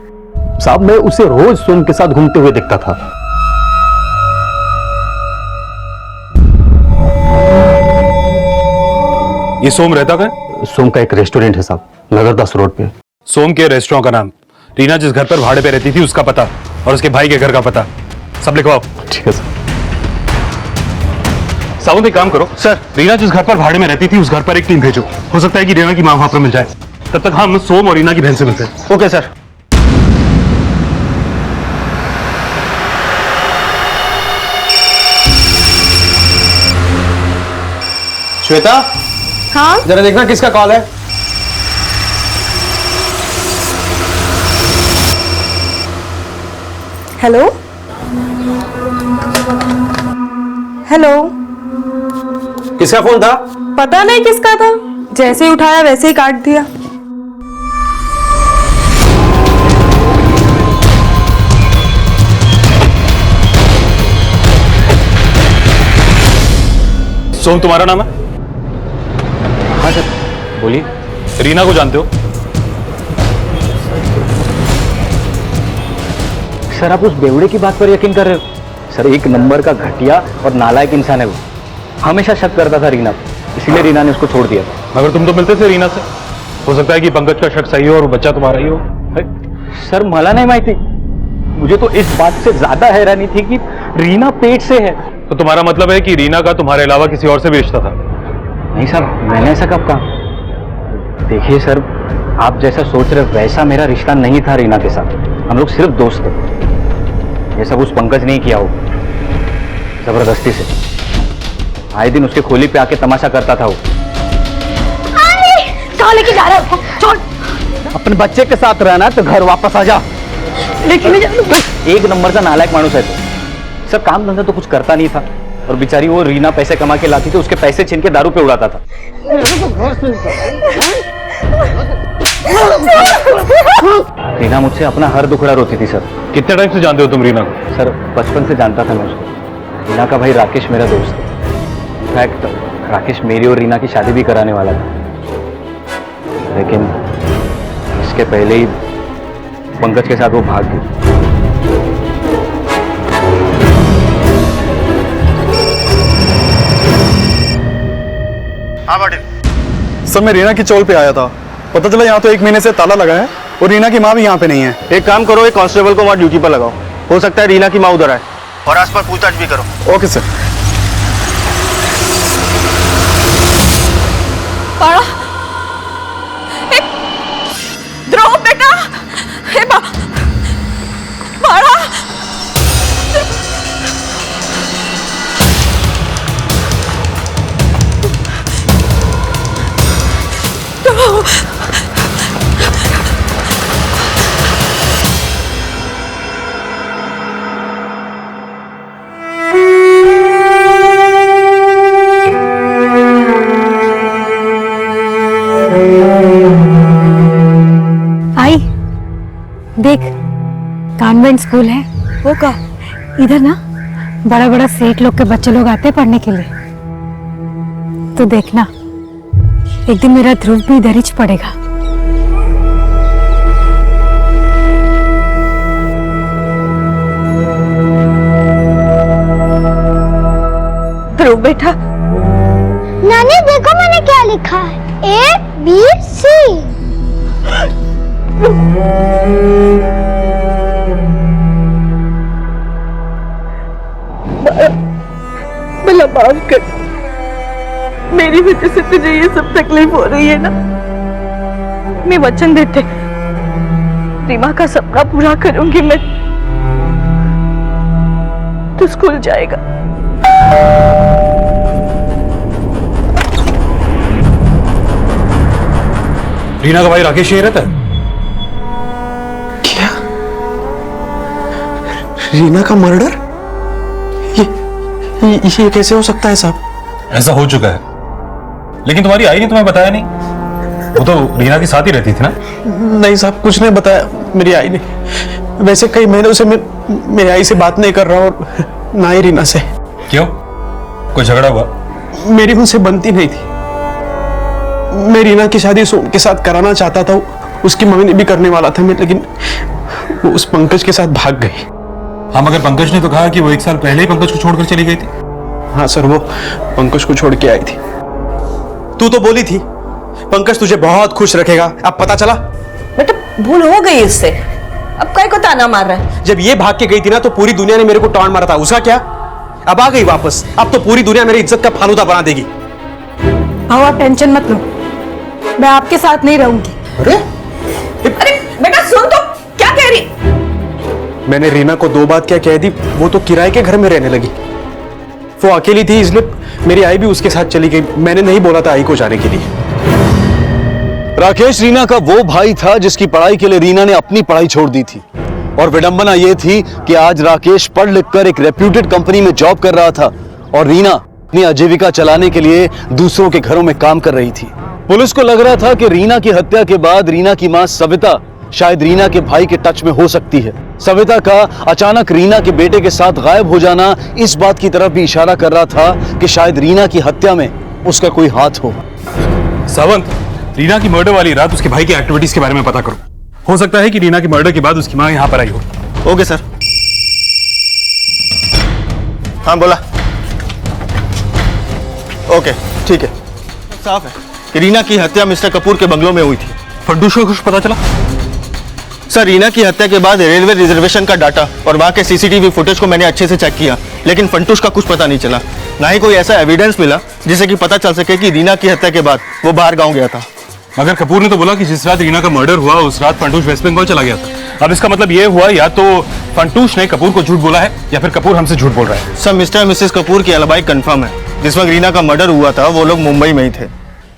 Speaker 1: साहब, मैं उसे रोज सोम के साथ घूमते हुए देखता था।
Speaker 21: ये सोम रहता कहाँ?
Speaker 1: सोम का एक रेस्टोरेंट है साहब, नगरदास रोड पे।
Speaker 21: सोम के रेस्टोरेंट का नाम, रीना जिस घर पर भाड़े पे रहती थी उसका पता और उसके भाई के घर का पता सब लिखवाओ।
Speaker 1: ठीक है सर।
Speaker 21: सावंत, एक काम करो सर, रीना जिस घर पर भाड़े में रहती थी उस घर पर एक टीम भेजो। हो सकता है कि रीना की मां वहां पर मिल जाए। तब तक हम सोम और रीना की बहन से मिलते हैं।
Speaker 18: Okay sir.
Speaker 10: श्वेता,
Speaker 9: हाँ
Speaker 10: जरा देखना किसका कॉल है।
Speaker 9: हेलो हेलो,
Speaker 10: किसका फोन था?
Speaker 9: पता नहीं किसका था, जैसे ही उठाया वैसे ही काट दिया।
Speaker 21: सोम तुम्हारा नाम है?
Speaker 10: हाँ सर।
Speaker 21: बोलिए। रीना को जानते हो?
Speaker 4: सर, आप उस बेवड़े की बात पर यकीन कर रहे हो? सर, 1 नंबर का घटिया और नालायक इंसान है वो। हमेशा शक करता था रीना को, इसीलिए रीना ने उसको छोड़ दिया था।
Speaker 21: मगर तुम तो मिलते थे रीना से, हो सकता है कि पंकज का शक सही हो और वो बच्चा तुम्हारा ही हो।
Speaker 4: सर, मला नहीं माहिती, मुझे तो इस बात से ज्यादा हैरानी थी कि रीना पेट से है।
Speaker 21: तो तुम्हारा मतलब है कि रीना का तुम्हारे अलावा किसी और से भी रिश्ता था?
Speaker 4: नहीं सर, मैंने ऐसा कब कहा? देखिए सर, आप जैसा सोच रहे वैसा मेरा रिश्ता नहीं था रीना के साथ। हम लोग सिर्फ दोस्त थे। ये सब उस पंकज ने ही किया हो, जबरदस्ती से। आए दिन उसके खोली पे आके तमाशा करता था वो।
Speaker 8: कहाँ लेके जा रहा है? छोड़।
Speaker 1: अपने बच्चे के साथ रहना तो घर वापस आ जा।
Speaker 8: लेकिन
Speaker 4: 1 नंबर का नालायक मानुस है तो। सब काम धंधा तो कुछ करता नहीं था और बेचारी वो रीना पैसे कमा के लाती थी, उसके पैसे छीन के दारू पे उड़ाता था।
Speaker 2: रीना मुझसे अपना हर दुखड़ा रोती थी सर।
Speaker 21: कितने टाइम से जानते हो तुम रीना को?
Speaker 2: सर बचपन से जानता था मैं उसको। रीना का भाई राकेश मेरा दोस्त है। इनफैक्ट राकेश मेरी और रीना की शादी भी कराने वाला था, लेकिन इसके पहले ही पंकज के साथ वो भाग गई।
Speaker 22: हाँ पाटिल। सर मैं रीना की चौल पे आया था, पता चला यहाँ तो 1 महीने से ताला लगा है और रीना की माँ भी यहाँ पे नहीं है।
Speaker 18: एक काम करो, एक कांस्टेबल को वहाँ ड्यूटी पर लगाओ, हो सकता है रीना की माँ उधर आए, और आसपास पूछताछ भी करो।
Speaker 22: Okay sir.
Speaker 11: पाड़ा, ध्रुव बेटा, हे पाड़ा,
Speaker 8: आई देख, कॉन्वेंट स्कूल है वो का। इधर ना बड़ा बड़ा सेठ लोग के बच्चे लोग आते हैं पढ़ने के लिए। तो देखना एक दिन मेरा ध्रुव भी इधर ही पढ़ेगा।
Speaker 11: ध्रुव बेटा,
Speaker 13: नानी देखो मैंने क्या लिखा है, ABC।
Speaker 11: भला माफ कर, मेरी वजह से तुझे ये सब तकलीफ हो रही है ना। मैं वचन देते रीमा का सपना पूरा करूंगी मैं। तू स्कूल जाएगा।
Speaker 21: रीना का भाई राकेश यही रहता है?
Speaker 12: क्या? रीना का मर्डर? ये कैसे हो सकता है साहब?
Speaker 21: ऐसा हो चुका है, लेकिन तुम्हारी आई ने तुम्हें बताया नहीं। वो तो रीना के साथ ही रहती थी ना?
Speaker 12: नहीं साहब, कुछ नहीं बताया मेरी आई ने। वैसे कई महीनों से मैं मेरी आई से बात नहीं कर रहा और ना ही रीना से।
Speaker 21: क्यों, कोई झगड़ा हुआ?
Speaker 12: मेरी उनसे बनती नहीं थी। मैं रीना की शादी सोम के साथ कराना चाहता था, उसकी मम्मी ने भी करने वाला था मैं, लेकिन वो उस पंकज के साथ भाग गई।
Speaker 21: हाँ, मगर पंकज ने तो कहा कि वो 1 साल पहले ही पंकज को छोड़कर चली गई थी।
Speaker 12: हाँ सर, वो पंकज को छोड़ के आई थी।
Speaker 3: तू तो बोली थी पंकज तुझे बहुत खुश रखेगा, अब पता चला?
Speaker 11: बेटा भूल हो गई इससे, अब काय को ताना मार रहा है?
Speaker 3: जब ये भाग के गई थी ना तो पूरी दुनिया ने मेरे को टॉन्ट मारा था, उसका क्या? अब आ गई वापस, अब तो पूरी दुनिया मेरी इज्जत का फालूदा बना देगी।
Speaker 8: आओ आप टेंशन मत लो, मैं आपके साथ नहीं रहूंगी।
Speaker 3: अरे
Speaker 11: बेटा सुन तो, क्या कह रही?
Speaker 3: मैंने रीना को 2 बात क्या कह दी, वो तो किराए के घर में रहने लगी। वो अकेली थी इसलिए मेरी आई भी उसके साथ चली गई। मैंने नहीं बोला था आई को जाने के लिए।
Speaker 5: राकेश रीना का वो भाई था जिसकी पढ़ाई के लिए रीना ने अपनी पढ़ाई छोड़ दी थी, और विडंबना यह थी कि आज राकेश पढ़ लिखकर एक रेप्यूटेड कंपनी में जॉब कर रहा था और रीना अपनी आजीविका चलाने के लिए दूसरों के घरों में काम कर रही थी। पुलिस को लग रहा था कि रीना की हत्या के बाद रीना की मां सविता शायद रीना के भाई के टच में हो सकती है। सविता का अचानक रीना के बेटे के साथ गायब हो जाना इस बात की तरफ भी इशारा कर रहा था कि शायद रीना की हत्या में उसका कोई हाथ हो।
Speaker 21: सावंत, रीना की मर्डर वाली रात उसके भाई की एक्टिविटीज के बारे में पता करो। हो सकता है कि रीना की मर्डर के बाद उसकी मां यहां पर आई हो।
Speaker 18: Okay sir. हाँ बोला। ओके ठीक है, साफ है कि रीना की हत्या मिस्टर कपूर के बंगलों में हुई थी।
Speaker 21: फंटूश को कुछ पता चला?
Speaker 18: सर रीना की हत्या के बाद रेलवे रिजर्वेशन का डाटा और वहां के सीसीटीवी फुटेज को मैंने अच्छे से चेक किया, लेकिन फंटूश का कुछ पता नहीं चला। ना ही कोई ऐसा एविडेंस मिला जिससे कि पता चल सके कि रीना की हत्या के बाद वो बाहर गांव गया था।
Speaker 21: मगर कपूर ने तो बोला कि जिस रात रीना का मर्डर हुआ उस रात फंटूश वेस्ट बंगाल चला गया था। अब इसका मतलब ये हुआ या तो फंटूश ने कपूर को झूठ बोला है या फिर कपूर हमसे झूठ बोल रहा है।
Speaker 18: सर मिस्टर और मिसेस कपूर की अलिबाई कंफर्म है। जिस वक्त रीना का मर्डर हुआ था वो लोग मुंबई में ही थे।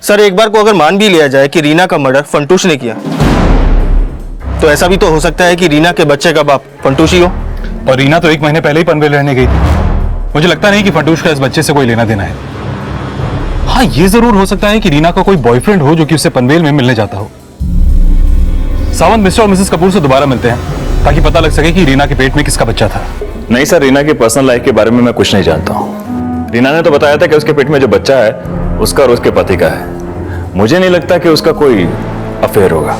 Speaker 18: सर एक बार को अगर मान भी लिया जाए कि रीना का मर्डर फंटूश ने किया, तो ऐसा भी तो हो सकता है कि रीना के बच्चे का बाप फंटूश ही हो।
Speaker 21: और रीना तो 1 महीने पहले ही पनवेल रहने गई थी। मुझे लगता नहीं कि फंटूश का इस बच्चे से कोई लेना देना है। हाँ, ये जरूर हो सकता है कि रीना का कोई बॉयफ्रेंड हो जो कि उससे पनवेल में मिलने जाता हो। सावंत मिस्टर और मिसेस कपूर से दोबारा मिलते हैं ताकि पता लग सके कि रीना के पेट में किसका बच्चा था।
Speaker 5: नहीं सर, रीना की पर्सनल लाइफ के बारे में मैं कुछ नहीं जानता हूँ। रीना ने तो बताया था कि उसके पेट में जो बच्चा है उसका और उसके पति का है। मुझे नहीं लगता कि उसका कोई अफेयर होगा।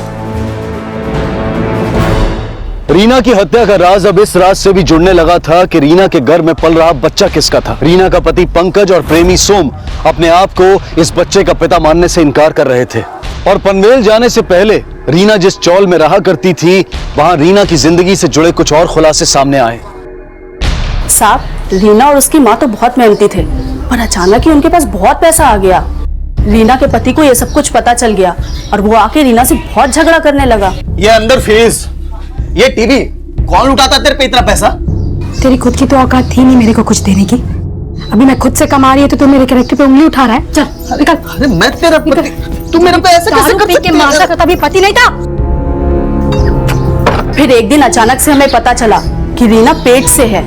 Speaker 7: रीना की हत्या का राज अब इस राज से भी जुड़ने लगा था कि रीना के घर में पल रहा बच्चा किसका था। रीना का पति पंकज और प्रेमी सोम अपने आप को इस बच्चे का पिता मानने से इनकार कर रहे थे और पनवेल जाने से पहले रीना जिस चौल में रहा करती थी वहां रीना की जिंदगी से जुड़े कुछ और खुलासे सामने आए।
Speaker 11: साहब, रीना और उसकी माँ तो बहुत मेहनती थे, पर अचानक ही उनके पास बहुत पैसा आ गया। रीना के पति को यह सब कुछ पता चल गया और वो आके रीना से बहुत झगड़ा करने लगा।
Speaker 18: ये अंदर फ्रीज, ये टीवी, कौन लुटाता तेरे पे इतना पैसा?
Speaker 8: तेरी खुद की तो औकात थी नहीं मेरे को कुछ देने की। अभी मैं खुद से कमा रही है तो तू मेरे कैरेक्टर पे उंगली उठा रहा है। चल निकल।
Speaker 18: अरे मैं तेरा पति, तू मेरे पे ऐसे कैसे कर सकती है?
Speaker 8: मारता था तभी पति नहीं था।
Speaker 11: फिर एक दिन अचानक से हमें पता चला कि रीना पेट से है।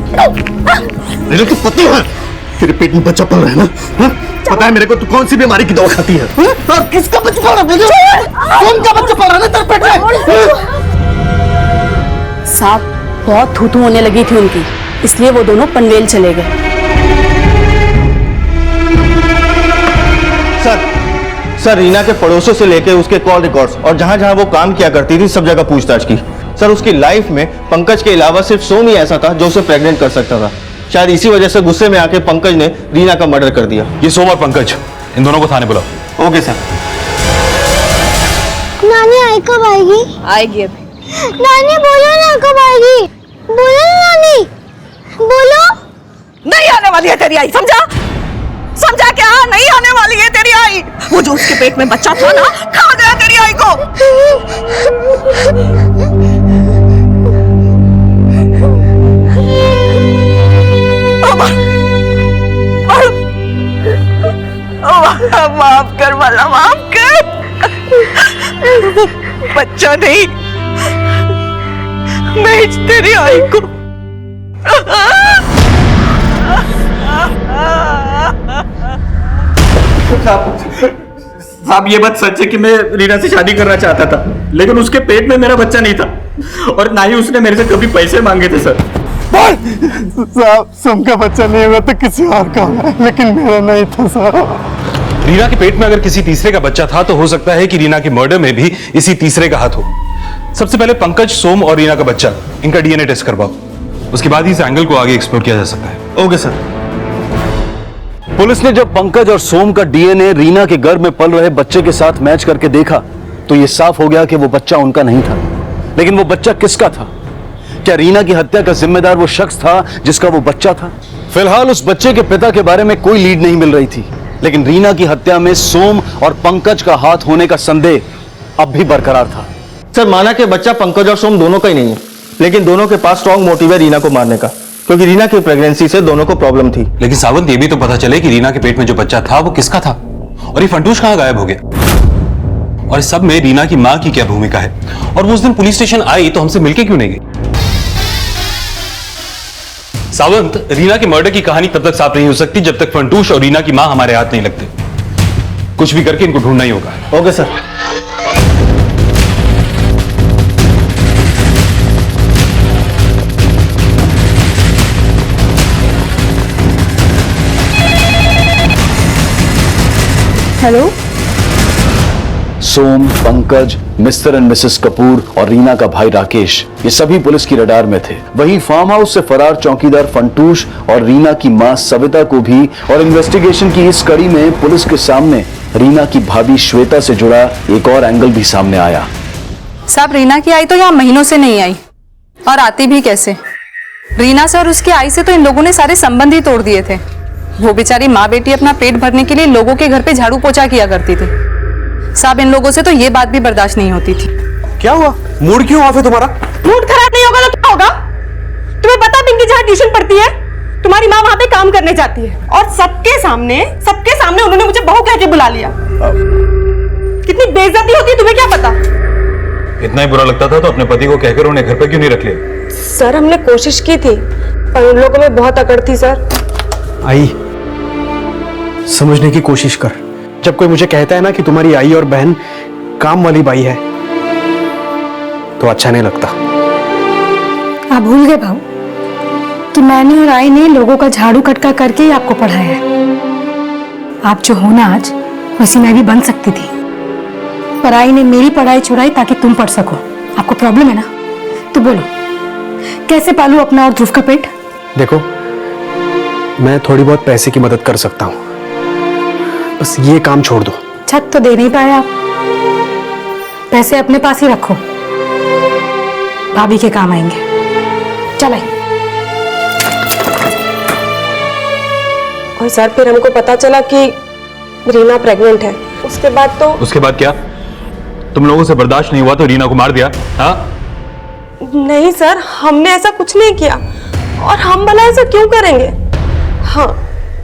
Speaker 18: मेरे तो पति है, तेरे पेट में बच्चा पल रहा है ना? हा? पता है मेरे को तू कौन सी बीमारी की दवा खाती है? और किसका बच्चा पल रहा है? कौन का बच्चा पल रहा है तेरे पेट में?
Speaker 11: साहब, बहुत थू-थू होने लगी थी उनकी, इसलिए वो दोनों पनवेल चले गए।
Speaker 18: सर, रीना के पड़ोसों से लेकर उसके कॉल रिकॉर्ड्स और जहां जहां वो काम किया करती थी सब जगह पूछताछ की। सर, उसकी लाइफ में पंकज के अलावा सिर्फ सोम ही ऐसा था जो उसे प्रेग्नेंट कर सकता था। शायद इसी वजह से गुस्से में आके पंकज ने रीना का मर्डर कर दिया।
Speaker 21: ये सोम और पंकज, इन दोनों को थाने बुलाओ।
Speaker 18: Okay sir.
Speaker 13: नानी आई कब आएगी?
Speaker 9: आएगी अभी।
Speaker 13: नानी बोलो ना कब आएगी? बोलो ना नानी, बोलो।
Speaker 20: नहीं आने वाली है तेरी आई, समझा? समझा क्या? नहीं आने वाली है तेरी आई। वो जो उसके पेट में बच्चा था ना, खा गया तेरी आई को। माफ कर वाला, माफ कर। बच्चा नहीं, बेच तेरी आई को।
Speaker 18: साहब, ये बात सच है कि मैं रीना से शादी करना चाहता था, लेकिन उसके पेट में मेरा बच्चा नहीं था और ना ही उसने मेरे से कभी पैसे मांगे थे। सर
Speaker 16: साहब, सोम का बच्चा नहीं हुआ तो किसी और का है, लेकिन मेरा नहीं था साहब।
Speaker 21: रीना के पेट में अगर किसी तीसरे का बच्चा था तो हो सकता है कि रीना के मर्डर में भी इसी तीसरे का हाथ हो। सबसे पहले पंकज, सोम और रीना का बच्चा, इनका डीएनए टेस्ट करवाओ। उसके बाद ही इस एंगल को आगे एक्सप्लोर किया जा सकता है।
Speaker 18: Okay sir.
Speaker 7: पुलिस ने जब पंकज और सोम का डीएनए रीना के गर्भ में पल रहे बच्चे के साथ मैच करके देखा तो यह साफ हो गया कि वो बच्चा उनका नहीं था। लेकिन वो बच्चा किसका था? क्या रीना की हत्या का जिम्मेदार वो शख्स था जिसका वो बच्चा था? फिलहाल उस बच्चे के पिता के बारे में कोई लीड नहीं मिल रही थी, लेकिन रीना की हत्या में सोम और पंकज का हाथ होने का संदेह अब भी बरकरार था।
Speaker 18: सर, माना कि बच्चा पंकज और सोम दोनों का ही नहीं है, लेकिन दोनों के पास स्ट्रॉन्ग मोटिव है रीना को मारने का, क्योंकि रीना की प्रेगनेंसी से दोनों को प्रॉब्लम थी।
Speaker 21: लेकिन सावंत, ये भी तो पता चले कि रीना के पेट में जो बच्चा था वो किसका था और ये फंटूश कहां गायब हो गया। और इस सब में रीना की मां की क्या भूमिका है? और वो उस दिन पुलिस स्टेशन आई तो हमसे मिलके क्यों नहीं गई? सावंत, रीना के मर्डर की कहानी तब तक साफ नहीं हो सकती जब तक फंटूश और रीना की मां हमारे हाथ नहीं लगते। कुछ भी करके इनको ढूंढना ही होगा।
Speaker 18: Okay sir.
Speaker 11: Hello.
Speaker 7: Som, Pankaj, Mr and Mrs Kapoor और रीना का भाई राकेश, ये सभी पुलिस की रडार में थे। वहीं फार्म हाउस से फरार चौकीदार फंटूश और रीना की मां सविता को भी। और इन्वेस्टिगेशन की इस कड़ी में पुलिस के सामने रीना की भाभी श्वेता से जुड़ा एक और एंगल भी सामने आया।
Speaker 15: साहब, रीना की आई तो यहाँ महीनों से नहीं आई, और आती भी कैसे? रीना से और उसकी आई से तो इन लोगों ने सारे संबंध ही तोड़ दिए थे। वो बेचारी माँ बेटी अपना पेट भरने के लिए लोगों के घर पे झाड़ू पोछा किया करती थी। साहब, इन लोगों से तो ये बात भी बर्दाश्त नहीं होती थी।
Speaker 3: क्या हुआ? मूड क्यों ऑफ है तुम्हारा?
Speaker 8: मूड खराब नहीं होगा तो क्या होगा? तुम्हें पता पिंकी जहाँ ट्यूशन पढ़ती है, तुम्हारी माँ वहाँ पे काम करने जाती है, और सबके सामने उन्होंने मुझे बहू कह के बुला लिया। कितनी बेइज्जती होती है तुम्हें क्या पता?
Speaker 21: इतना ही बुरा लगता था तो अपने पति को कहकर उन्हें घर पे क्यों नहीं रख लिया?
Speaker 9: सर, हमने कोशिश की थी पर उन लोगों में बहुत अकड़ थी सर।
Speaker 3: आई, समझने की कोशिश कर। जब कोई मुझे कहता है ना कि तुम्हारी आई और बहन काम वाली बाई है, तो अच्छा नहीं लगता।
Speaker 8: आप भूल गए भाऊ कि मैंने और आई ने लोगों का झाड़ू कटका करके ही आपको पढ़ाया है। आप जो हो ना आज, वैसी मैं भी बन सकती थी, पर आई ने मेरी पढ़ाई छुड़ाई ताकि तुम पढ़ सको। आपको प्रॉब्लम है ना, तो बोलो कैसे पालूं अपना और ध्रुव का पेट?
Speaker 3: देखो, मैं थोड़ी बहुत पैसे की मदद कर सकता हूँ, बस ये काम छोड़ दो।
Speaker 8: छत तो दे नहीं पाए आप, पैसे अपने पास ही रखो, भाभी के काम आएंगे। चले।
Speaker 14: और सर फिर हमको पता चला कि रीना प्रेग्नेंट है। उसके बाद
Speaker 21: क्या तुम लोगों से बर्दाश्त नहीं हुआ तो रीना को मार दिया? हाँ?
Speaker 14: नहीं सर, हमने ऐसा कुछ नहीं किया, और हम भला ऐसा क्यों करेंगे? हाँ,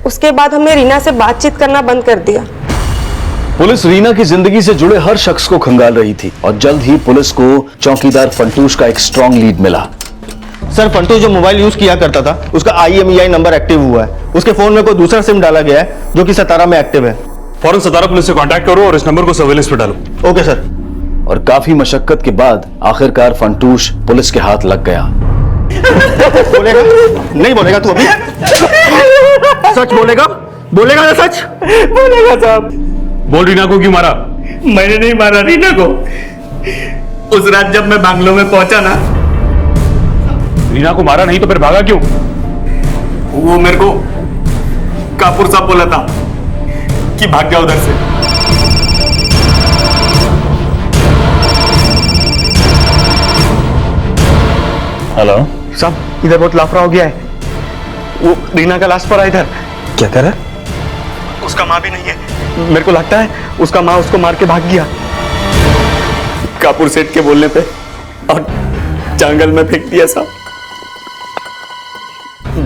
Speaker 14: उसके बाद हमने रीना से बातचीत करना बंद कर दिया।
Speaker 5: पुलिस रीना की जिंदगी से जुड़े हर शख्स को खंगाल रही थी और जल्द ही पुलिस को चौकीदार फंटूश का एक स्ट्रॉन्ग लीड मिला।
Speaker 18: सर, फंटूश जो मोबाइल यूज किया करता था उसका IMEI नंबर एक्टिव हुआ है। उसके फोन में कोई दूसरा सिम डाला गया है जो कि सतारा में एक्टिव है।
Speaker 21: फौरन सतारा पुलिस से कांटेक्ट करो और इस नंबर को सर्वेलेंस पे डालो।
Speaker 18: Okay sir.
Speaker 5: और काफी मशक्कत के बाद आखिरकार फंटूश पुलिस के हाथ लग गया।
Speaker 18: बोलेगा? नहीं बोलेगा तू अभी? सच बोलेगा? बोलेगा ना सच?
Speaker 1: बोलेगा साहब।
Speaker 21: बोल, रीना को क्यों मारा?
Speaker 1: मैंने नहीं मारा रीना को। उस रात जब मैं बैंगलोर में पहुंचा ना,
Speaker 21: रीना को मारा नहीं तो फिर भागा क्यों?
Speaker 1: वो मेरे को कापुर साहब बोला था कि भाग जाओ उधर से।
Speaker 5: हेलो
Speaker 1: साहब, इधर बहुत लाफड़ा हो गया है। वो रीना का लाश पड़ा इधर।
Speaker 3: क्या कह रहा है?
Speaker 1: उसका माँ भी नहीं है। मेरे को लगता है उसका माँ उसको मार के भाग गया कापुर सेठ के बोलने पे, और जंगल में फेंक दिया साहब।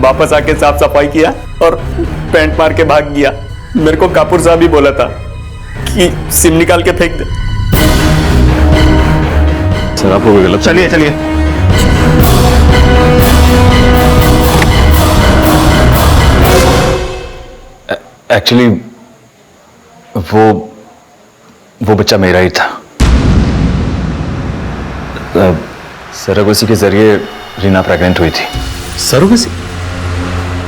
Speaker 1: वापस आके साफ सफाई किया और पैंट मार के भाग गया। मेरे को कापुर साहब ही बोला था कि सिम निकाल के फेंक दे।
Speaker 21: सर, आपको कोई गलत?
Speaker 18: चलिए चलिए।
Speaker 5: एक्चुअली वो बच्चा मेरा ही था। सरोगेसी के जरिए रीना प्रेग्नेंट हुई थी।
Speaker 21: सरोगेसी?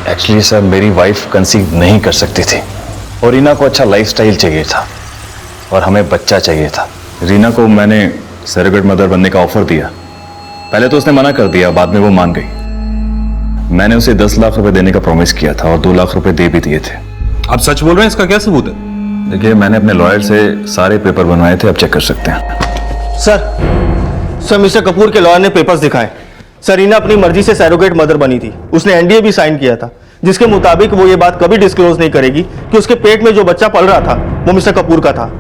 Speaker 5: एक्चुअली सर, मेरी वाइफ कंसीव नहीं कर सकती थी और रीना को अच्छा लाइफस्टाइल चाहिए था और हमें बच्चा चाहिए था। रीना को मैंने सरोगेट मदर बनने का ऑफर दिया। पहले तो उसने मना कर दिया, बाद में वो मान गई। मैंने उसे 10 लाख रुपए देने का प्रॉमिस किया था और 2 लाख रुपए दे भी दिए थे।
Speaker 21: आप सच बोल रहे हैं? इसका क्या सबूत है?
Speaker 5: देखिए, मैंने अपने लॉयर से सारे पेपर बनवाए थे, आप चेक कर सकते हैं।
Speaker 18: सर मिस्टर कपूर के लॉयर ने पेपर्स दिखाए। सर, रीना अपनी मर्जी से सरोगेट मदर बनी थी। उसने NDA भी साइन किया था, जिसके मुताबिक वो ये बात कभी डिस्क्लोज नहीं करेगी कि उसके पेट में जो बच्चा पल रहा था वो मिस्टर कपूर का था।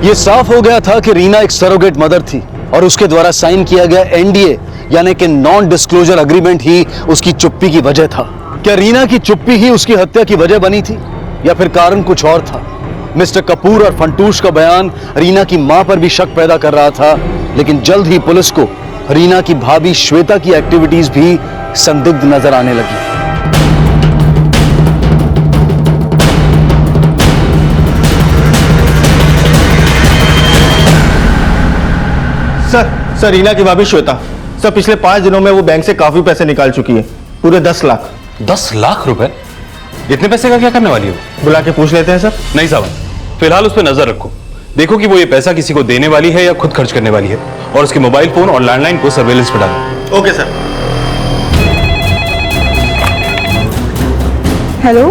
Speaker 5: यह साफ हो गया था कि रीना एक सरोगेट मदर थी और उसके द्वारा साइन किया गया NDA यानी कि नॉन डिस्क्लोजर अग्रीमेंट ही उसकी चुप्पी की वजह था। क्या रीना की चुप्पी ही उसकी हत्या की वजह बनी थी या फिर कारण कुछ और था? मिस्टर कपूर और फंटूश का बयान रीना की मां पर भी शक पैदा कर रहा था, लेकिन जल्द ही पुलिस को रीना की भाभी श्वेता की एक्टिविटीज भी संदिग्ध नजर आने लगी।
Speaker 18: सर रीना की भाभी श्वेता, सर पिछले 5 दिनों में वो बैंक से काफी पैसे निकाल चुकी है, पूरे 10 लाख।
Speaker 21: 10 लाख रुपए? इतने पैसे का क्या करने वाली हो?
Speaker 18: बुला के पूछ लेते हैं सर।
Speaker 21: नहीं साहब, फिलहाल उस पर नजर रखो। देखो कि वो ये पैसा किसी को देने वाली है या खुद खर्च करने वाली है, और उसके मोबाइल फोन और लैंडलाइन को सर्वेलेंस पर डालो।
Speaker 18: Okay sir.
Speaker 14: हेलो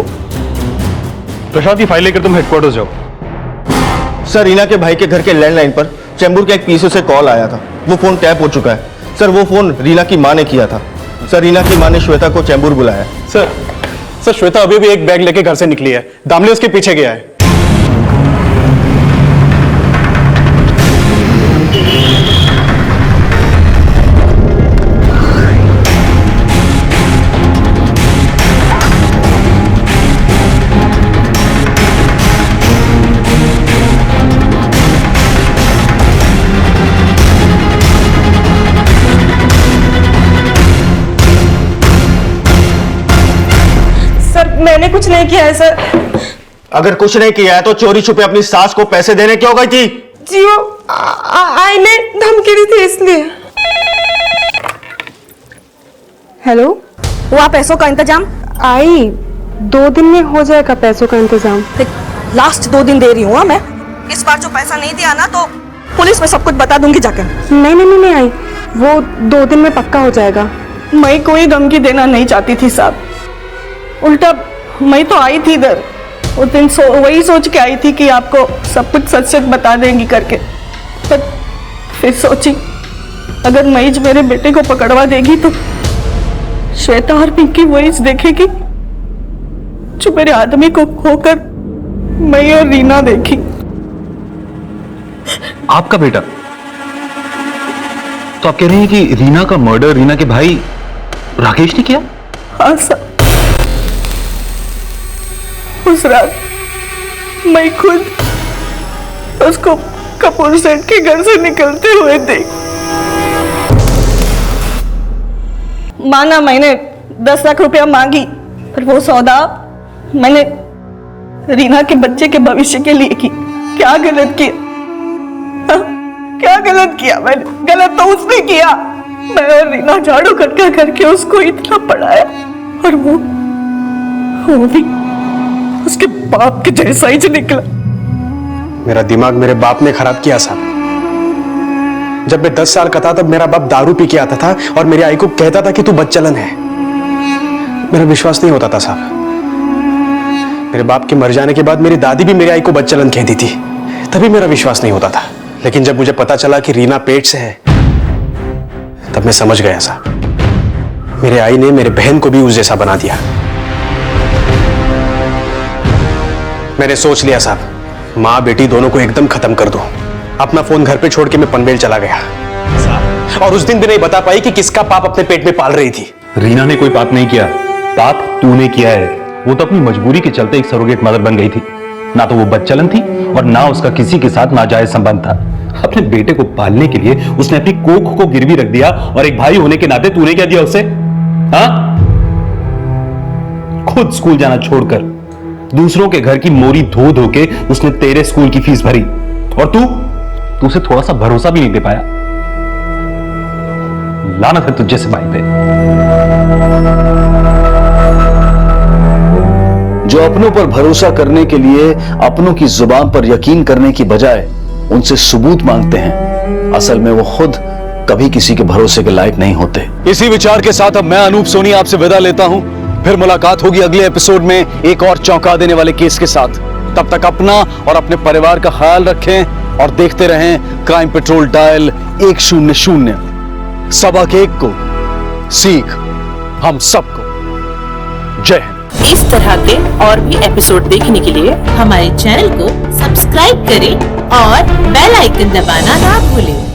Speaker 21: प्रशांत, की फाइल लेकर तुम हेडक्वार्टर्स जाओ।
Speaker 18: सर, रीना के भाई के घर के लैंडलाइन पर चेंबूर के एक PSO से कॉल आया था। वो फोन टैप हो चुका है। सर, वो फोन रीना की मां ने किया था। सर, रीना की मां ने श्वेता को चेंबूर बुलाया।
Speaker 22: सर श्वेता अभी भी एक बैग लेके घर से निकली है। दामले उसके पीछे गया है।
Speaker 14: मैंने कुछ नहीं किया है सर।
Speaker 18: अगर कुछ नहीं किया है तो चोरी छुपे अपनी सास को पैसे देने क्यों गई थी?
Speaker 14: जी वो आई ने धमकी दी थी इसलिए। हेलो,
Speaker 20: हुआ पैसों का इंतजाम?
Speaker 14: आई 2 दिन में हो जाएगा पैसों का इंतजाम।
Speaker 20: लास्ट 2 दिन दे रही हूँ मैं। इस बार जो पैसा नहीं दिया ना तो पुलिस में सब कुछ बता दूंगी जाकर।
Speaker 14: नहीं आई, वो 2 दिन में पक्का हो जाएगा।
Speaker 20: मैं कोई धमकी देना नहीं चाहती थी साहब, उल्टा मैं तो आई थी इधर उस दिन वही सोच के आई थी कि आपको सब कुछ सच सच बता देंगी करके, पर फिर सोची अगर मईज मेरे बेटे को पकड़वा देगी तो श्वेता और पिंकी वही देखेगी जो मेरे आदमी को खोकर मैं और रीना देखी।
Speaker 21: आपका बेटा? तो आप कह रहे हैं कि रीना का मर्डर रीना के भाई राकेश ने किया?
Speaker 20: हाँ सर, उस रात मैं खुद उसको कपूर सेठ के घर से निकलते हुए देख। माना मैंने 10 लाख रुपया मांगी, पर वो सौदा मैंने रीना के बच्चे के भविष्य के लिए की। क्या गलत किया? क्या गलत किया मैंने? गलत तो उसने किया। मैं और रीना झाड़ू करके करके उसको इतना पढ़ाया और वो भी उसके बाप के जैसा ही निकला।
Speaker 3: मेरा दिमाग मेरे बाप ने खराब किया साहब। जब मैं 10 साल का था तब मेरा बाप दारू पी के आता था और मेरी आई को कहता था कि तू बदचलन है। मेरा विश्वास नहीं होता था साहब। मेरे बाप के मर जाने के बाद मेरी दादी भी मेरी आई को बदचलन कहती थी, तभी मेरा विश्वास नहीं होता था। लेकिन जब मुझे पता चला कि रीना पेट से है तब मैं समझ गया साहब। मेरे आई ने मेरे बहन को भी उस जैसा बना दिया। मैंने सोच लिया साहब, माँ बेटी दोनों को एकदम खत्म कर दो। अपना फोन घर पे छोड़ के मैं पनवेल चला गया और उस दिन भी नहीं बता पाई कि किसका पाप अपने पेट में पाल रही थी।
Speaker 21: रीना ने कोई पाप नहीं किया, पाप तूने किया है। वो तो अपनी मजबूरी के चलते एक सरोगेट मदर बन गई थी। ना तो वो बदचलन थी और ना उसका किसी के साथ नाजायज संबंध था। अपने बेटे को पालने के लिए उसने अपनी कोख को गिरवी रख दिया और एक भाई होने के नाते तूने क्या दिया उसे? हाँ? खुद स्कूल जाना छोड़कर दूसरों के घर की मोरी धो धो के उसने तेरे स्कूल की फीस भरी और तू उसे थोड़ा सा भरोसा भी नहीं दे पाया। लानत है तुझ जैसे भाई पे।
Speaker 5: जो अपनों पर भरोसा करने के लिए अपनों की जुबान पर यकीन करने की बजाय उनसे सबूत मांगते हैं, असल में वो खुद कभी किसी के भरोसे के लायक नहीं होते। इसी विचार के साथ अब मैं अनूप सोनी आपसे विदा लेता हूं। फिर मुलाकात होगी अगले एपिसोड में एक और चौंका देने वाले केस के साथ। तब तक अपना और अपने परिवार का ख्याल रखें और देखते रहें क्राइम पेट्रोल डायल 100। सबक एक को सीख हम सबको। जय हिंद।
Speaker 6: इस तरह के और भी एपिसोड देखने के लिए हमारे चैनल को सब्सक्राइब करें और बेल आइकन दबाना ना भूलें।